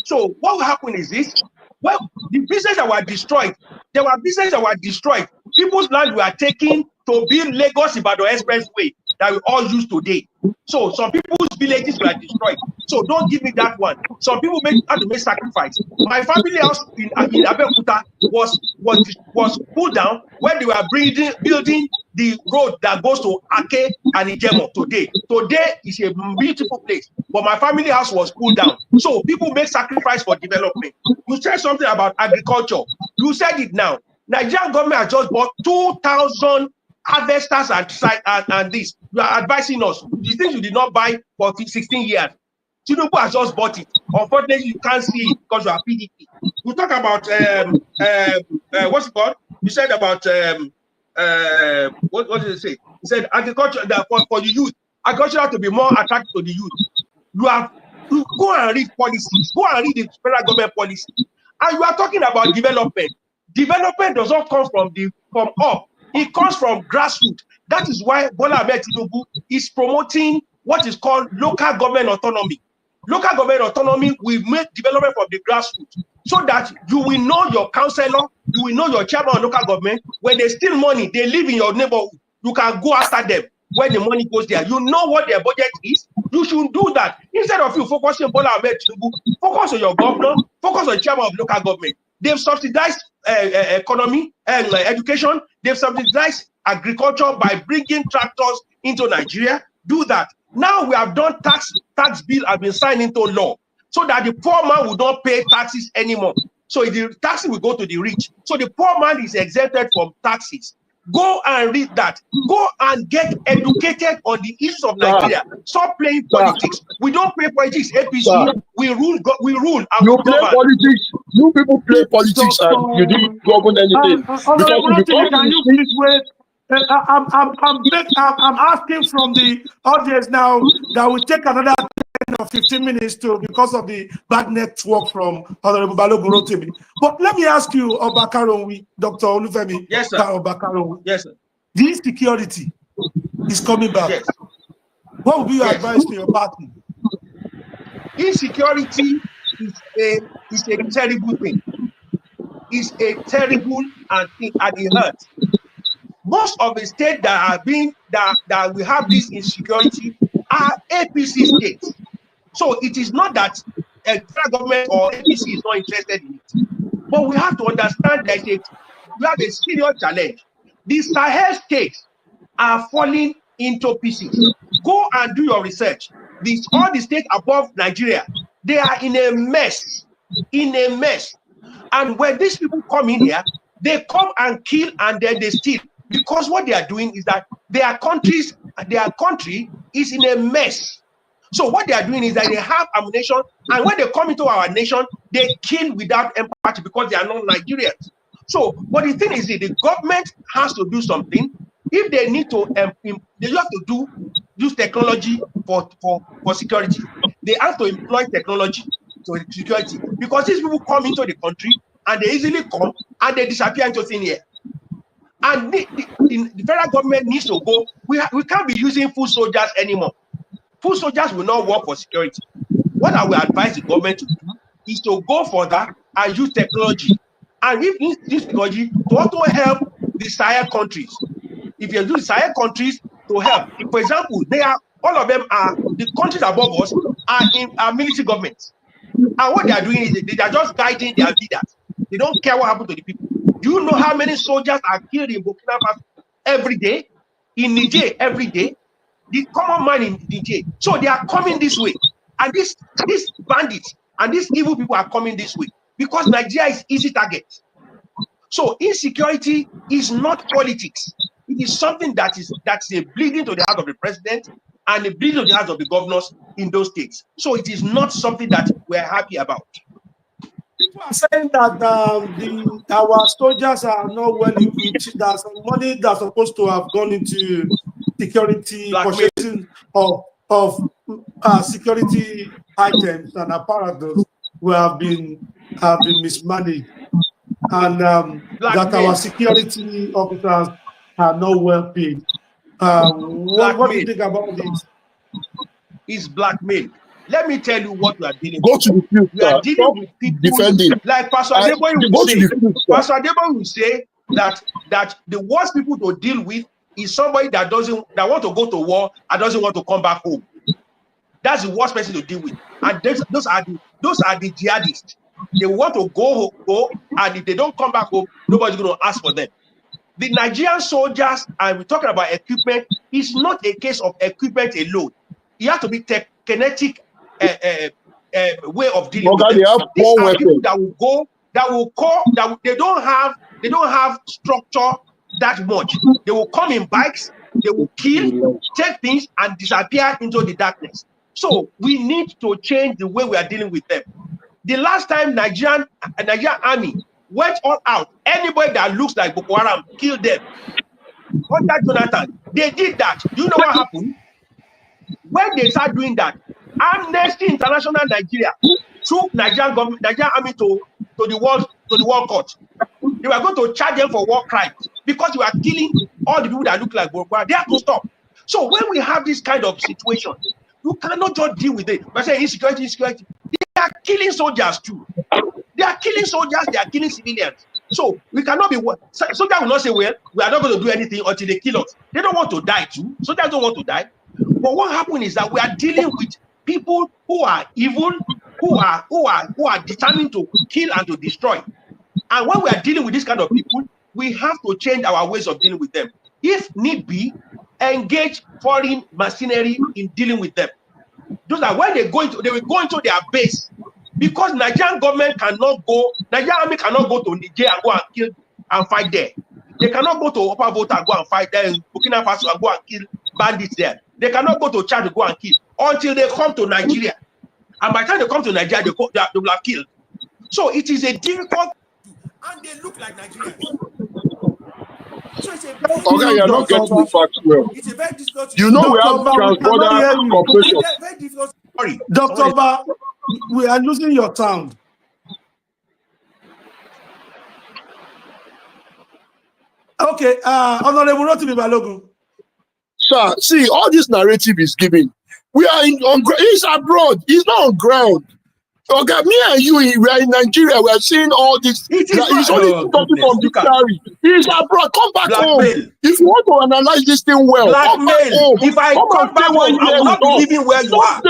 So what will happen is this. Well, the businesses that were destroyed, there were businesses that were destroyed. People's land were taken to build Lagos-Ibadan Expressway that we all use today. So some people's villages were destroyed. So don't give me that one. Some people had to make sacrifice. My family house in Abeokuta was pulled down when they were building the road that goes to Ake and Ijemo today. Today is a beautiful place, but my family house was pulled down. So people make sacrifice for development. You said something about agriculture. You said it now. Nigerian government has just bought 2,000 harvesters and this. You are advising us. The things you did not buy for 16 years. Tinubu has just bought it. Unfortunately, you can't see it because you are PDP. You talk about what's it called? You said about what did it say? He said agriculture for the youth. Agriculture has to be more attractive to the youth. You go and read policies. Go and read the federal government policy. And you are talking about development. Development does not come from up. It comes from grassroots. That is why Bola Ahmed Tinubu is promoting what is called local government autonomy. Local government autonomy will make development from the grassroots so that you will know your councillor, you will know your chairman of local government. When they steal money, they live in your neighborhood. You can go after them when the money goes there. You know what their budget is. You should do that. Instead of you focusing on Bola Ahmed Tinubu, focus on your governor, focus on the chairman of local government. They've subsidized economy and education. They've subsidized agriculture by bringing tractors into Nigeria. Do that. Now we have done tax bill have been signed into law so that the poor man will not pay taxes anymore. So the taxes will go to the rich. So the poor man is exempted from taxes. Go and read that. Go and get educated on the issues of Nigeria. Stop playing politics. We don't play politics. APC, we rule. And you play politics. You people play politics and you didn't govern anything. Can you please wait? I'm asking from the audience now that we take another 10 or 15 minutes because of the bad network from Honorable Balogun Rotimi. But let me ask you, Obakaronwi, Dr. Olufemi. Yes, sir. Obakaronwi. Yes, sir. The insecurity is coming back. Yes. What would be your advice to your party? Insecurity is a terrible thing. It's a terrible and it hurts. Most of the states that we have this insecurity are APC states. So it is not that a federal government or APC is not interested in it. But we have to understand that we have a serious challenge. The Sahel states are falling into pieces. Go and do your research. All the states above Nigeria, they are in a mess. And when these people come in here, they come and kill and then they steal. Because what they are doing is that their country is in a mess. So what they are doing is that they have ammunition, and when they come into our nation, they kill without empathy because they are not Nigerians. So, but the thing is that the government has to do something. If they need to, they have to use technology for security. They have to employ technology for security because these people come into the country and they easily come and they disappear into thin air. And the federal government needs to go. We can't be using foot soldiers anymore. Foot soldiers will not work for security. What I will advise the government to do is to go further and use technology. And if this technology to also help the Sahel countries, if you do the Sahel countries to help, if, for example, they are all of them are the countries above us are military governments, and what they are doing is they are just guiding their leaders. They don't care what happened to the people. Do you know how many soldiers are killed in Burkina Faso every day? In Niger every day? The common man in Niger. So they are coming this way, and these bandits and these evil people are coming this way because Nigeria is easy target. So insecurity is not politics. It is something that's a bleeding to the heart of the president and a bleeding to the heart of the governors in those states. So it is not something that we're happy about. People are saying that our soldiers are not well equipped. There's some money that's supposed to have gone into security, purchasing of security items and apparatus will have been mismanaged, and that our security officers are not well paid. What do you think about this? It's blackmail. Let me tell you what we are dealing Go with. to the field, We are dealing with people defending. like Pastor Adeboye will say that the worst people to deal with is somebody that want to go to war and doesn't want to come back home. That's the worst person to deal with. And those are the jihadists. They want to go, and if they don't come back home, nobody's going to ask for them. The Nigerian soldiers, and we're talking about equipment, is not a case of equipment alone. You have to be kinetic way of dealing with them. These are people that will go, they don't have structure that much. They will come in bikes, they will kill, take things, and disappear into the darkness. So we need to change the way we are dealing with them. The last time Nigerian army went all out, anybody that looks like Boko Haram, kill them. Under Jonathan, they did that. Do you know what happened? When they start doing that, Amnesty International Nigeria took Nigerian army to the world court. They were going to charge them for war crimes because you are killing all the people that look like Boko Haram. They have to stop. So when we have this kind of situation, you cannot just deal with it by saying insecurity. They are killing soldiers too. They are killing soldiers. They are killing civilians. So we cannot be. Soldiers will not say, "Well, we are not going to do anything until they kill us." They don't want to die too. Soldiers don't want to die. But what happened is that we are dealing with people who are evil, who are determined to kill and to destroy. And when we are dealing with this kind of people, we have to change our ways of dealing with them. If need be, engage foreign mercenary in dealing with them. Those are when they will go into their base, because Nigerian army cannot go to Niger and go and kill and fight there. They cannot go to Upper Volta and go and fight there, in Burkina Faso and go and kill bandits there. They cannot go to Chad to go and kill until they come to Nigeria. And by the time they come to Nigeria, they will have killed. So it is a difficult, and they look like Nigerians. So it's a very Okay, you're not getting the facts well. It's a very difficult. You know we have transborder cooperation. Very difficult. Sorry, Dr. Ba, we are losing your sound. Okay, Honorable Rotimi Balogun. Sir, see, all this narrative is given. We are he's abroad. He's not on ground. Okay, me and you, we are in Nigeria. We are seeing all this. He's only talking from the dictionary. He's abroad. Come back home. If you want to analyze this thing well, come back home. If I come back home, I will not be living where you are.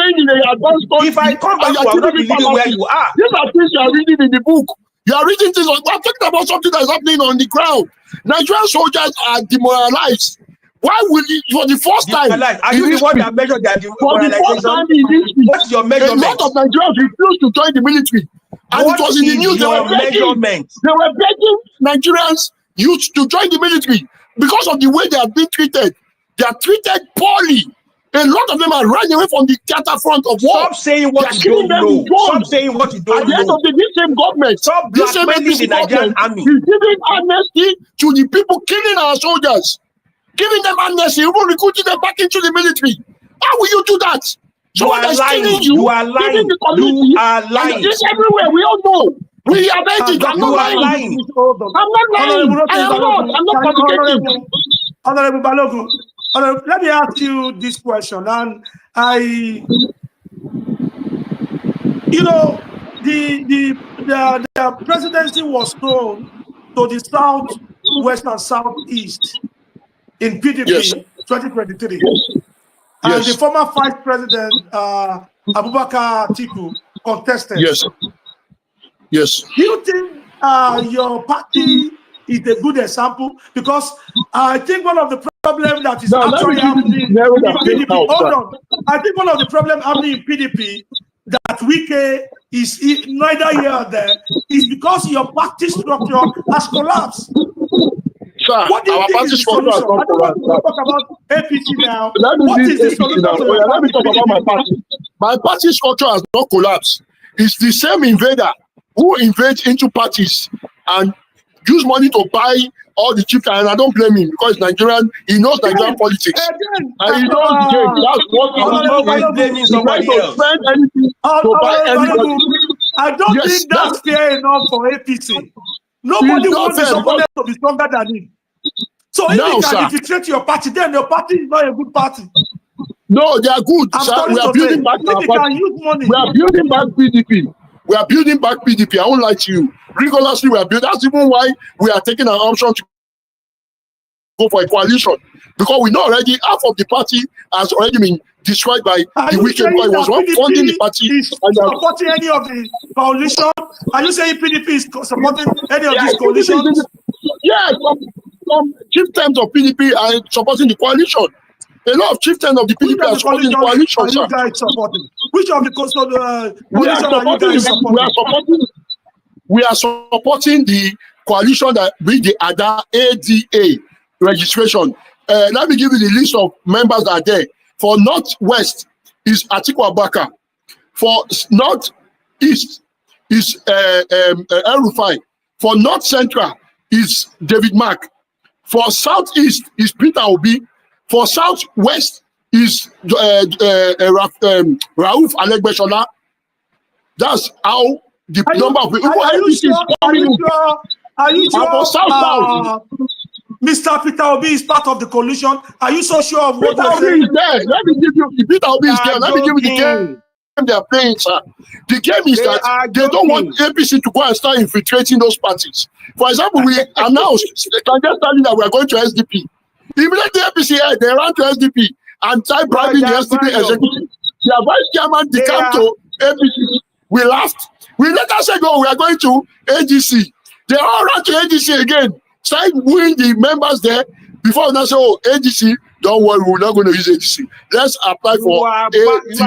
If I come back home, I will not be living where you are. These are things you are reading in the book. You are reading things. I'm talking about something that's happening on the ground. Nigerian soldiers are demoralized. Why will you, for the first time? Are you the one that measured that demoralization? What's your measurement? A lot of Nigerians refused to join the military. And it was in the news. They were begging Nigerians youth to join the military because of the way they are being treated. They are treated poorly. A lot of them are running away from the theater front of war. Stop saying what you don't know. Stop saying what you don't know. At the end of the day, this same government, stop blackmailing the Nigerian army. Is giving amnesty to the people killing our soldiers. Giving them amnesty, even recruiting them back into the military. How will you do that? Someone that's killing you, you are lying. You are lying. This everywhere, we all know. We are it. I'm not lying. I'm not lying. I'm not fabricating. Honorable Balogun, let me ask you this question. And the presidency was thrown to the south, west, and southeast in PDP Yes. 2023. Yes. And the former vice president, Abubakar Atiku, contested. Yes. Yes. Do you think your party is a good example? Because I think one of the problems that is actually happening in PDP, hold on. I think one of the problems happening in PDP that Wike is neither here or there is because your party structure has collapsed. Sir, What do you our think party is the structure has solution? not I don't want to collapsed. talk about APC now. Let me What leave is the APC solution now. to Oh, your yeah, let me party? talk about my party. My party structure has not collapsed. It's the same invader who invades into parties and use money to buy all the chiefs, and I don't blame him because he's Nigerian. He knows Nigerian politics. Again, And he knows the game. That's what You are always blaming somebody to else. spend anything to buy anybody. I don't Yes, think that's fair enough for APC. Nobody It's not wants his fair opponent to be stronger than him. So if No, you can sir. infiltrate your party, then your party is not a good party. No, they are good, I'm sir. sorry We are to say, building back if our you can party. use money, We are building back PDP. We are building back PDP. I won't lie to you. Rigorously, we are building. That's even why we are taking an option to go for a coalition. Because we know already half of the party has already been destroyed by are the you wicked saying boy. It was that one funding the party. is And supporting any of the coalition? Are you saying PDP is supporting any of these yes, coalitions? yes, some chieftains of PDP are supporting the coalition. A lot of chieftains of the Which PDP are of the supporting the coalitions coalition, are sir. you guys supporting? Which of the coalition We are are you supporting guys supporting? we are supporting the coalition that with the ADA registration. Let me give you the list of members that are there. For Northwest is Atiku Abubakar. For Northeast is El Rufai. For North Central is David Mark. For Southeast is Peter Obi. For Southwest is Rauf Alegbeshola. That's how the number of people. Are you sure? Mr. Peter Obi is part of the coalition. Are you so sure of what Peter you're Obi saying? is there. Let me give you. Peter Obi is there. Let me give you the game they are playing, sir. The game is that they don't want APC to go and start infiltrating those parties. For example, we announced, I can just tell you that we are going to SDP. Immediately APC head, they ran to SDP and started bribing the SDP executive. Their vice chairman decamped to APC. We laughed. We later said, "Go, we are going to AGC." They all ran to AGC again. Started wooing the members there before they say, "Oh, AGC, don't worry, we're not going to use AGC. Let's apply for a bunch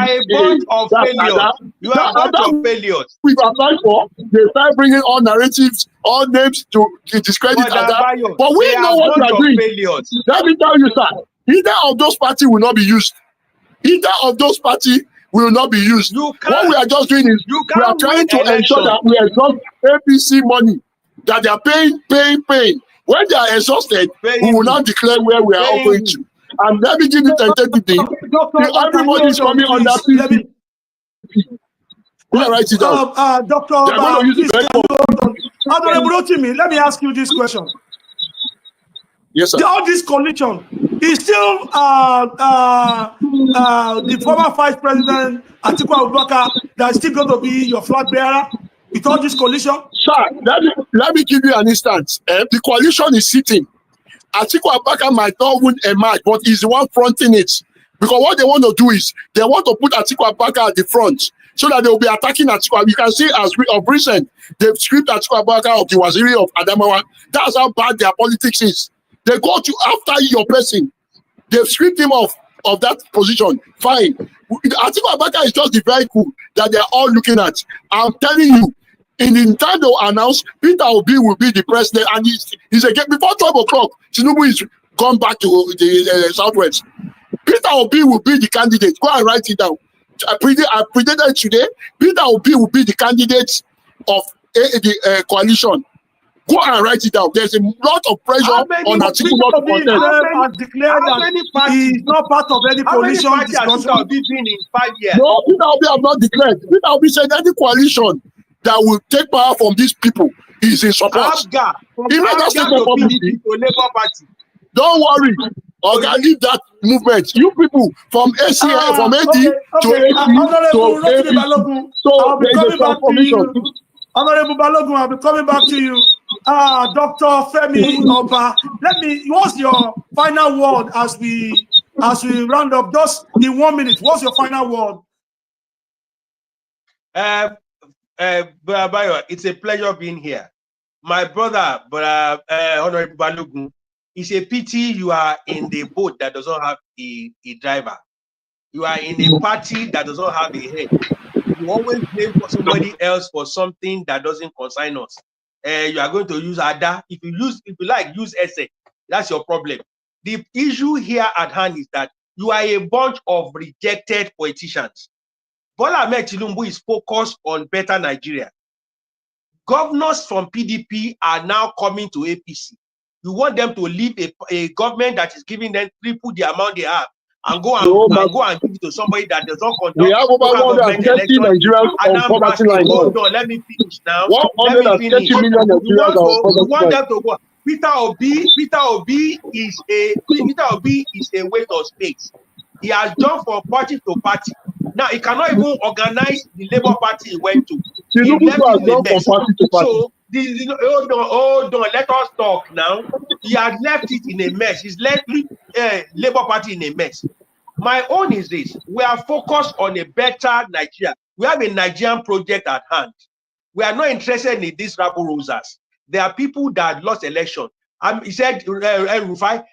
of failures. You are a bunch of failures. We've applied for. They start bringing all narratives, all names to discredit Ada. But we know what we are doing. Failures. Let me tell you, sir. Either of those parties will not be used. Either of those parties will not be used. What we are just doing is we are trying to ensure that we exhaust APC money that they are paying. When they are exhausted, we will not declare where we are all going to. And let me give you tentatively. Everybody is coming on that PDP. Write it down. Dr. Honorable Rotimi, let me ask you this question. Yes, sir. All this coalition is still the former vice president Atiku Abubakar that is still going to be your flag bearer with all this coalition? Sir, let me give you an instance. The coalition is sitting. Atiku Abubakar might not win a match, but he's the one fronting it. Because what they want to do is they want to put Atiku Abubakar at the front so that they will be attacking Atiku. You can see as of recent, they've stripped Atiku Abubakar of the Waziri of Adamawa. That's how bad their politics is. They go to after your person. They've stripped him of that position. Fine. Atiku Abubakar is just the vehicle that they're all looking at. I'm telling you, in the time they'll announce, Peter Obi will be the president, and he's again before 12 o'clock. Tinubu is gone back to the Southwest. Peter Obi will be the candidate. Go and write it down. I predicted today. Peter Obi will be the candidate of the coalition. Go and write it down. There's a lot of pressure on Atiku not to contest. Has declared that he is not part of any coalition discussion. How many been in 5 years? No, Peter Obi have not declared. Peter Obi said any coalition that will take power from these people is in support. From Abga to PDP to Labour Party. Don't worry. Okay, leave that movement. You people from ACA, from AD okay, to okay. AP Honorable to Rotimi APC. Balogun, So I'll be there is a coming back to transformation. you. Honorable Balogun, I'll be coming back to you. Dr. Femi Oba, what's your final word as we round up? Just in 1 minute, what's your final word? Bayo, it's a pleasure being here. My brother, Honorable Balogun, it's a pity you are in the boat that does not have a driver. You are in a party that does not have a head. You always blame for somebody else for something that doesn't concern us. You are going to use Ada. If you like, use Essay. That's your problem. The issue here at hand is that you are a bunch of rejected politicians. Bola Ahmed Tinubu is focused on better Nigeria. Governors from PDP are now coming to APC. You want them to leave a government that is giving them triple the amount they have and go and give it to somebody that does not conduct we have over local government 130 Nigerians on poverty line. Hold on, let me finish now. 130 million Nigerians on You poverty want line. them to go. Peter Obi is a waste of space. He has jumped from party to party. Now he cannot even organize the Labour Party he went to. He left it in a mess. So hold on, let us talk now. He has left it in a mess. He's left Labour Party in a mess. My own is this: we are focused on a better Nigeria. We have a Nigerian project at hand. We are not interested in these rabble rousers. There are people that lost election. He said El-Rufai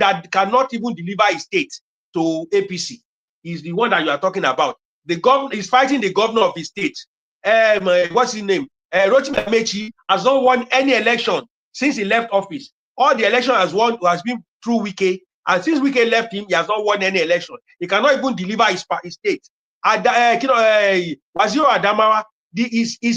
that cannot even deliver his state to APC. Is the one that you are talking about. The governor is fighting the governor of his state. What's his name? Rotimi Amechi has not won any election since he left office. All the election has been through Wike, and since Wike left him, he has not won any election. He cannot even deliver his state. Waziri Adamawa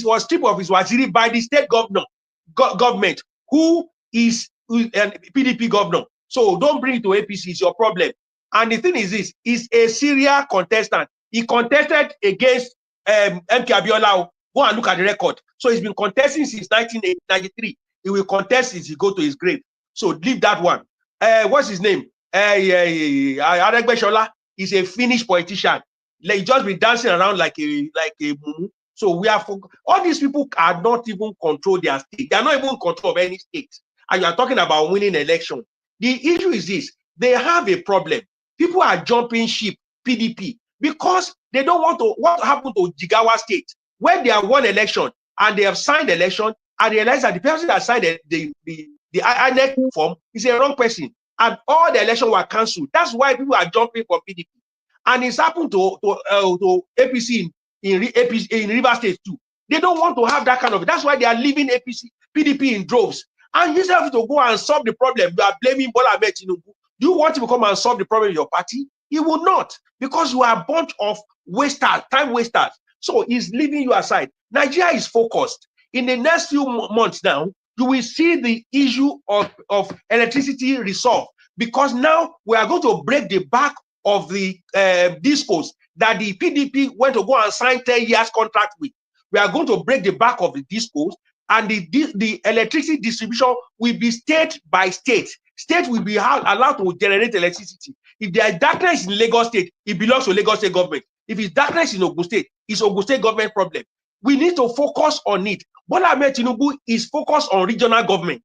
was stripped of his waziri by the state government, who is PDP governor. So don't bring it to APC. It's your problem. And the thing is this: he's a serial contestant. He contested against MK Abiola. Go and look at the record. So he's been contesting since 1993. He will contest as he go to his grave. So leave that one. What's his name? Aregbesola is a finished politician. He just be dancing around like a mumu. So we are all these people are not even control their state. They are not even in control of any state. And you are talking about winning election. The issue is this: they have a problem. People are jumping ship, PDP, because they don't want to. What happened to Jigawa State, where they have won election and they have signed election and realize that the person that signed the INEC form is a wrong person, and all the election were cancelled. That's why people are jumping from PDP, and it's happened to APC in River State too. They don't want to have that kind of. That's why they are leaving PDP in droves. And you have to go and solve the problem. You are blaming Bola Ahmed Tinubu. Do you want to come and solve the problem in your party? He will not, because you are a bunch of wasters, time wasters. So he's leaving you aside. Nigeria is focused. In the next few months now, you will see the issue of electricity resolved, because now we are going to break the back of the discos that the PDP went to go and sign 10 years contract with. We are going to break the back of the discos, and the electricity distribution will be state by state. State will be allowed to generate electricity. If there is darkness in Lagos State, it belongs to Lagos State government. If it's darkness in Ogun State, it's Ogun State government problem. We need to focus on it. Bola Ahmed Tinubu is focused on regional government.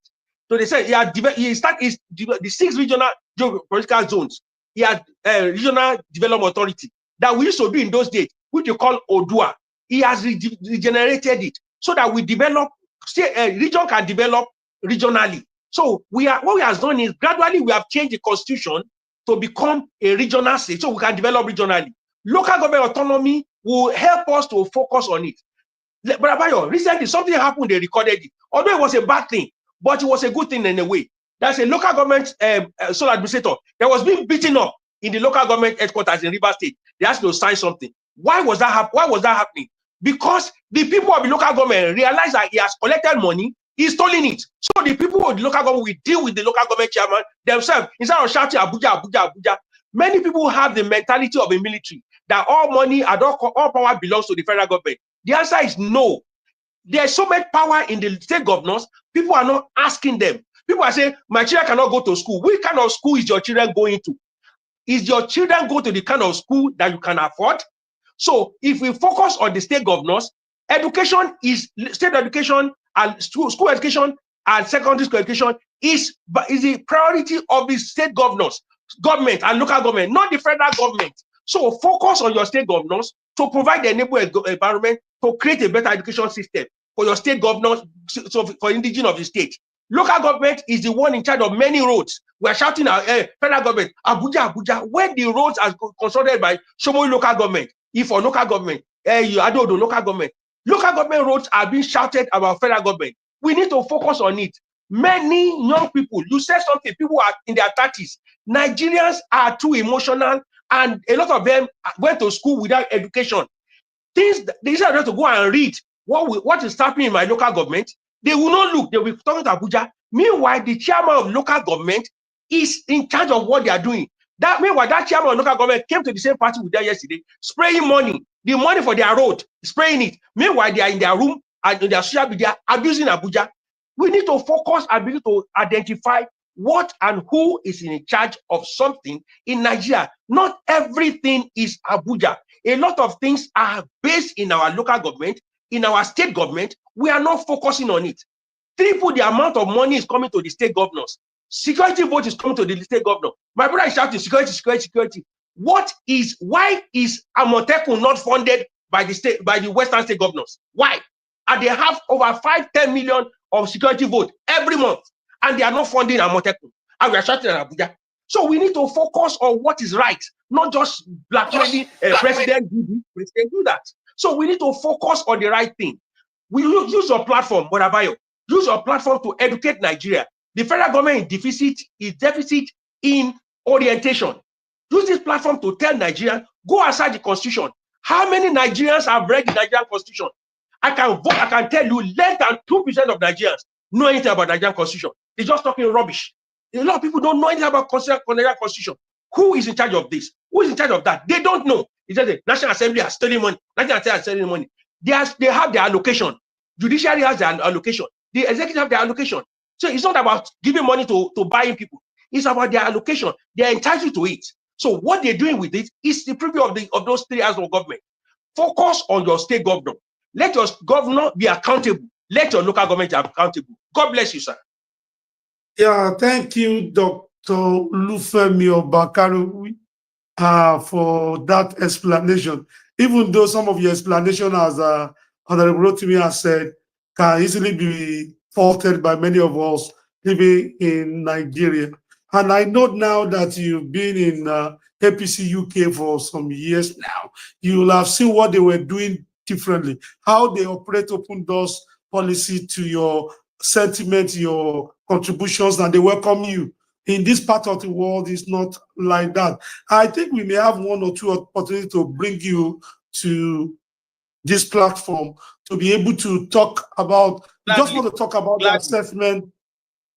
So they say the 6 regional geopolitical zones. He had regional development authority that we used to be in those days, which you call ODUA. He has regenerated it so that we develop. Region can develop regionally. So what we have done is gradually we have changed the constitution to become a regional state, so we can develop regionally. Local government autonomy will help us to focus on it. But Abayo, recently something happened, they recorded it. Although it was a bad thing, but it was a good thing in a way. There's a local government sole administrator that was being beaten up in the local government headquarters in River State. They asked to sign something. Why was that happening? Because the people of the local government realized that he has collected money, he's stolen it. So the people of the local government will deal with the local government chairman themselves instead of shouting Abuja, Abuja, Abuja. Many people have the mentality of a military that all money and all power belongs to the federal government. The answer is no. There's so much power in the state governors, people are not asking them. People are saying, my children cannot go to school. Which kind of school is your children going to? Is your children go to the kind of school that you can afford? So if we focus on the state governors, education is state education and school education and secondary school education is the priority of the state governors, government and local government, not the federal government. So focus on your state governors to provide the enabling environment to create a better education system for your state governors, so for indigenous of the state. Local government is the one in charge of many roads. We are shouting at federal government, Abuja, Abuja, when the roads are consulted by Shomoi local government, if for local government, Adodo local government roads are being shouted about federal government. We need to focus on it. Many young people, you said something, people are in their 30s. Nigerians are too emotional, and a lot of them went to school without education. Things they decided to go and read what is happening in my local government. They will not look, they will be talking to Abuja. Meanwhile, the chairman of local government is in charge of what they are doing. Meanwhile, that chairman of local government came to the same party with them yesterday, spraying money, the money for their road, spraying it. Meanwhile, they are in their room and in their social media abusing Abuja. We need to focus and begin to identify what and who is in charge of something in Nigeria. Not everything is Abuja. A lot of things are based in our local government, in our state government. We are not focusing on it. Triple the amount of money is coming to the state governors. Security vote is coming to the state governor. My brother is shouting security, security, security. Why is Amotekun not funded by the Western state governors? Why? And they have over 5-10 million of security vote every month, and they are not funding Amotekun. And we are shouting at Abuja. So we need to focus on what is right, not just blackmailing president do that. So we need to focus on the right thing. We use your platform, Bonabayo. Use your platform to educate Nigeria. The federal government is deficit in orientation. Use this platform to tell Nigerians, go outside the constitution. How many Nigerians have read the Nigerian constitution? I can tell you less than 2% of Nigerians know anything about the Nigerian constitution. They're just talking rubbish. A lot of people don't know anything about the Nigerian constitution. Who is in charge of this? Who is in charge of that? They don't know. It's just the National Assembly has stolen money. National Assembly has stolen money. They have their allocation. Judiciary has their allocation. The executive have their allocation. So it's not about giving money to buying people. It's about their allocation. They are entitled to it. So what they're doing with it is the preview of those 3 years of government. Focus on your state governor. Let your governor be accountable. Let your local government be accountable. God bless you, sir. Yeah, thank you, Dr. Lufemi Obakaru, for that explanation. Even though some of your explanation, as Honorable Rotimi has said, can easily be faulted by many of us living in Nigeria. And I know now that you've been in APC UK for some years now, you will have seen what they were doing differently, how they operate open doors policy to your sentiment, your contributions, and they welcome you. In this part of the world, it's not like that. I think we may have 1 or 2 opportunities to bring you to this platform to be able to talk about, just want to talk about the assessment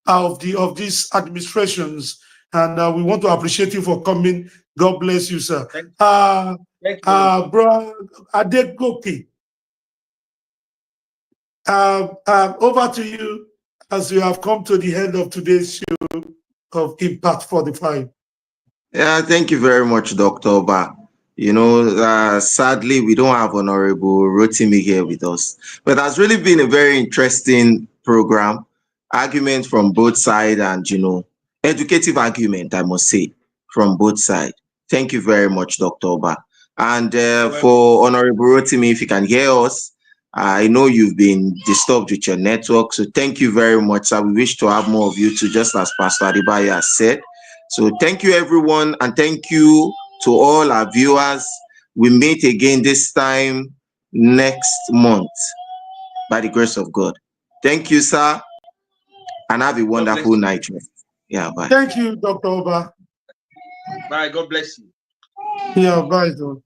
of these administrations. And we want to appreciate you for coming. God bless you, sir. Thank you. Bro Adegoke, over to you as we have come to the end of today's show of Impact 45. Yeah, thank you very much, Dr. Oba. You know, sadly, we don't have Honorable Rotimi here with us, but that's really been a very interesting program. Argument from both sides, and, you know, educative argument, I must say, from both sides. Thank you very much, Dr. Oba. And for Honorable Rotimi, if you can hear us, I know you've been disturbed with your network, so thank you very much, sir. We wish to have more of you too, just as Pastor Adibaya has said. So thank you, everyone, and thank you to all our viewers. We meet again this time next month, by the grace of God. Thank you, sir, and have a wonderful night. Yeah, bye. Thank you, Dr. Oba. Bye. God bless you. Yeah, bye, Don.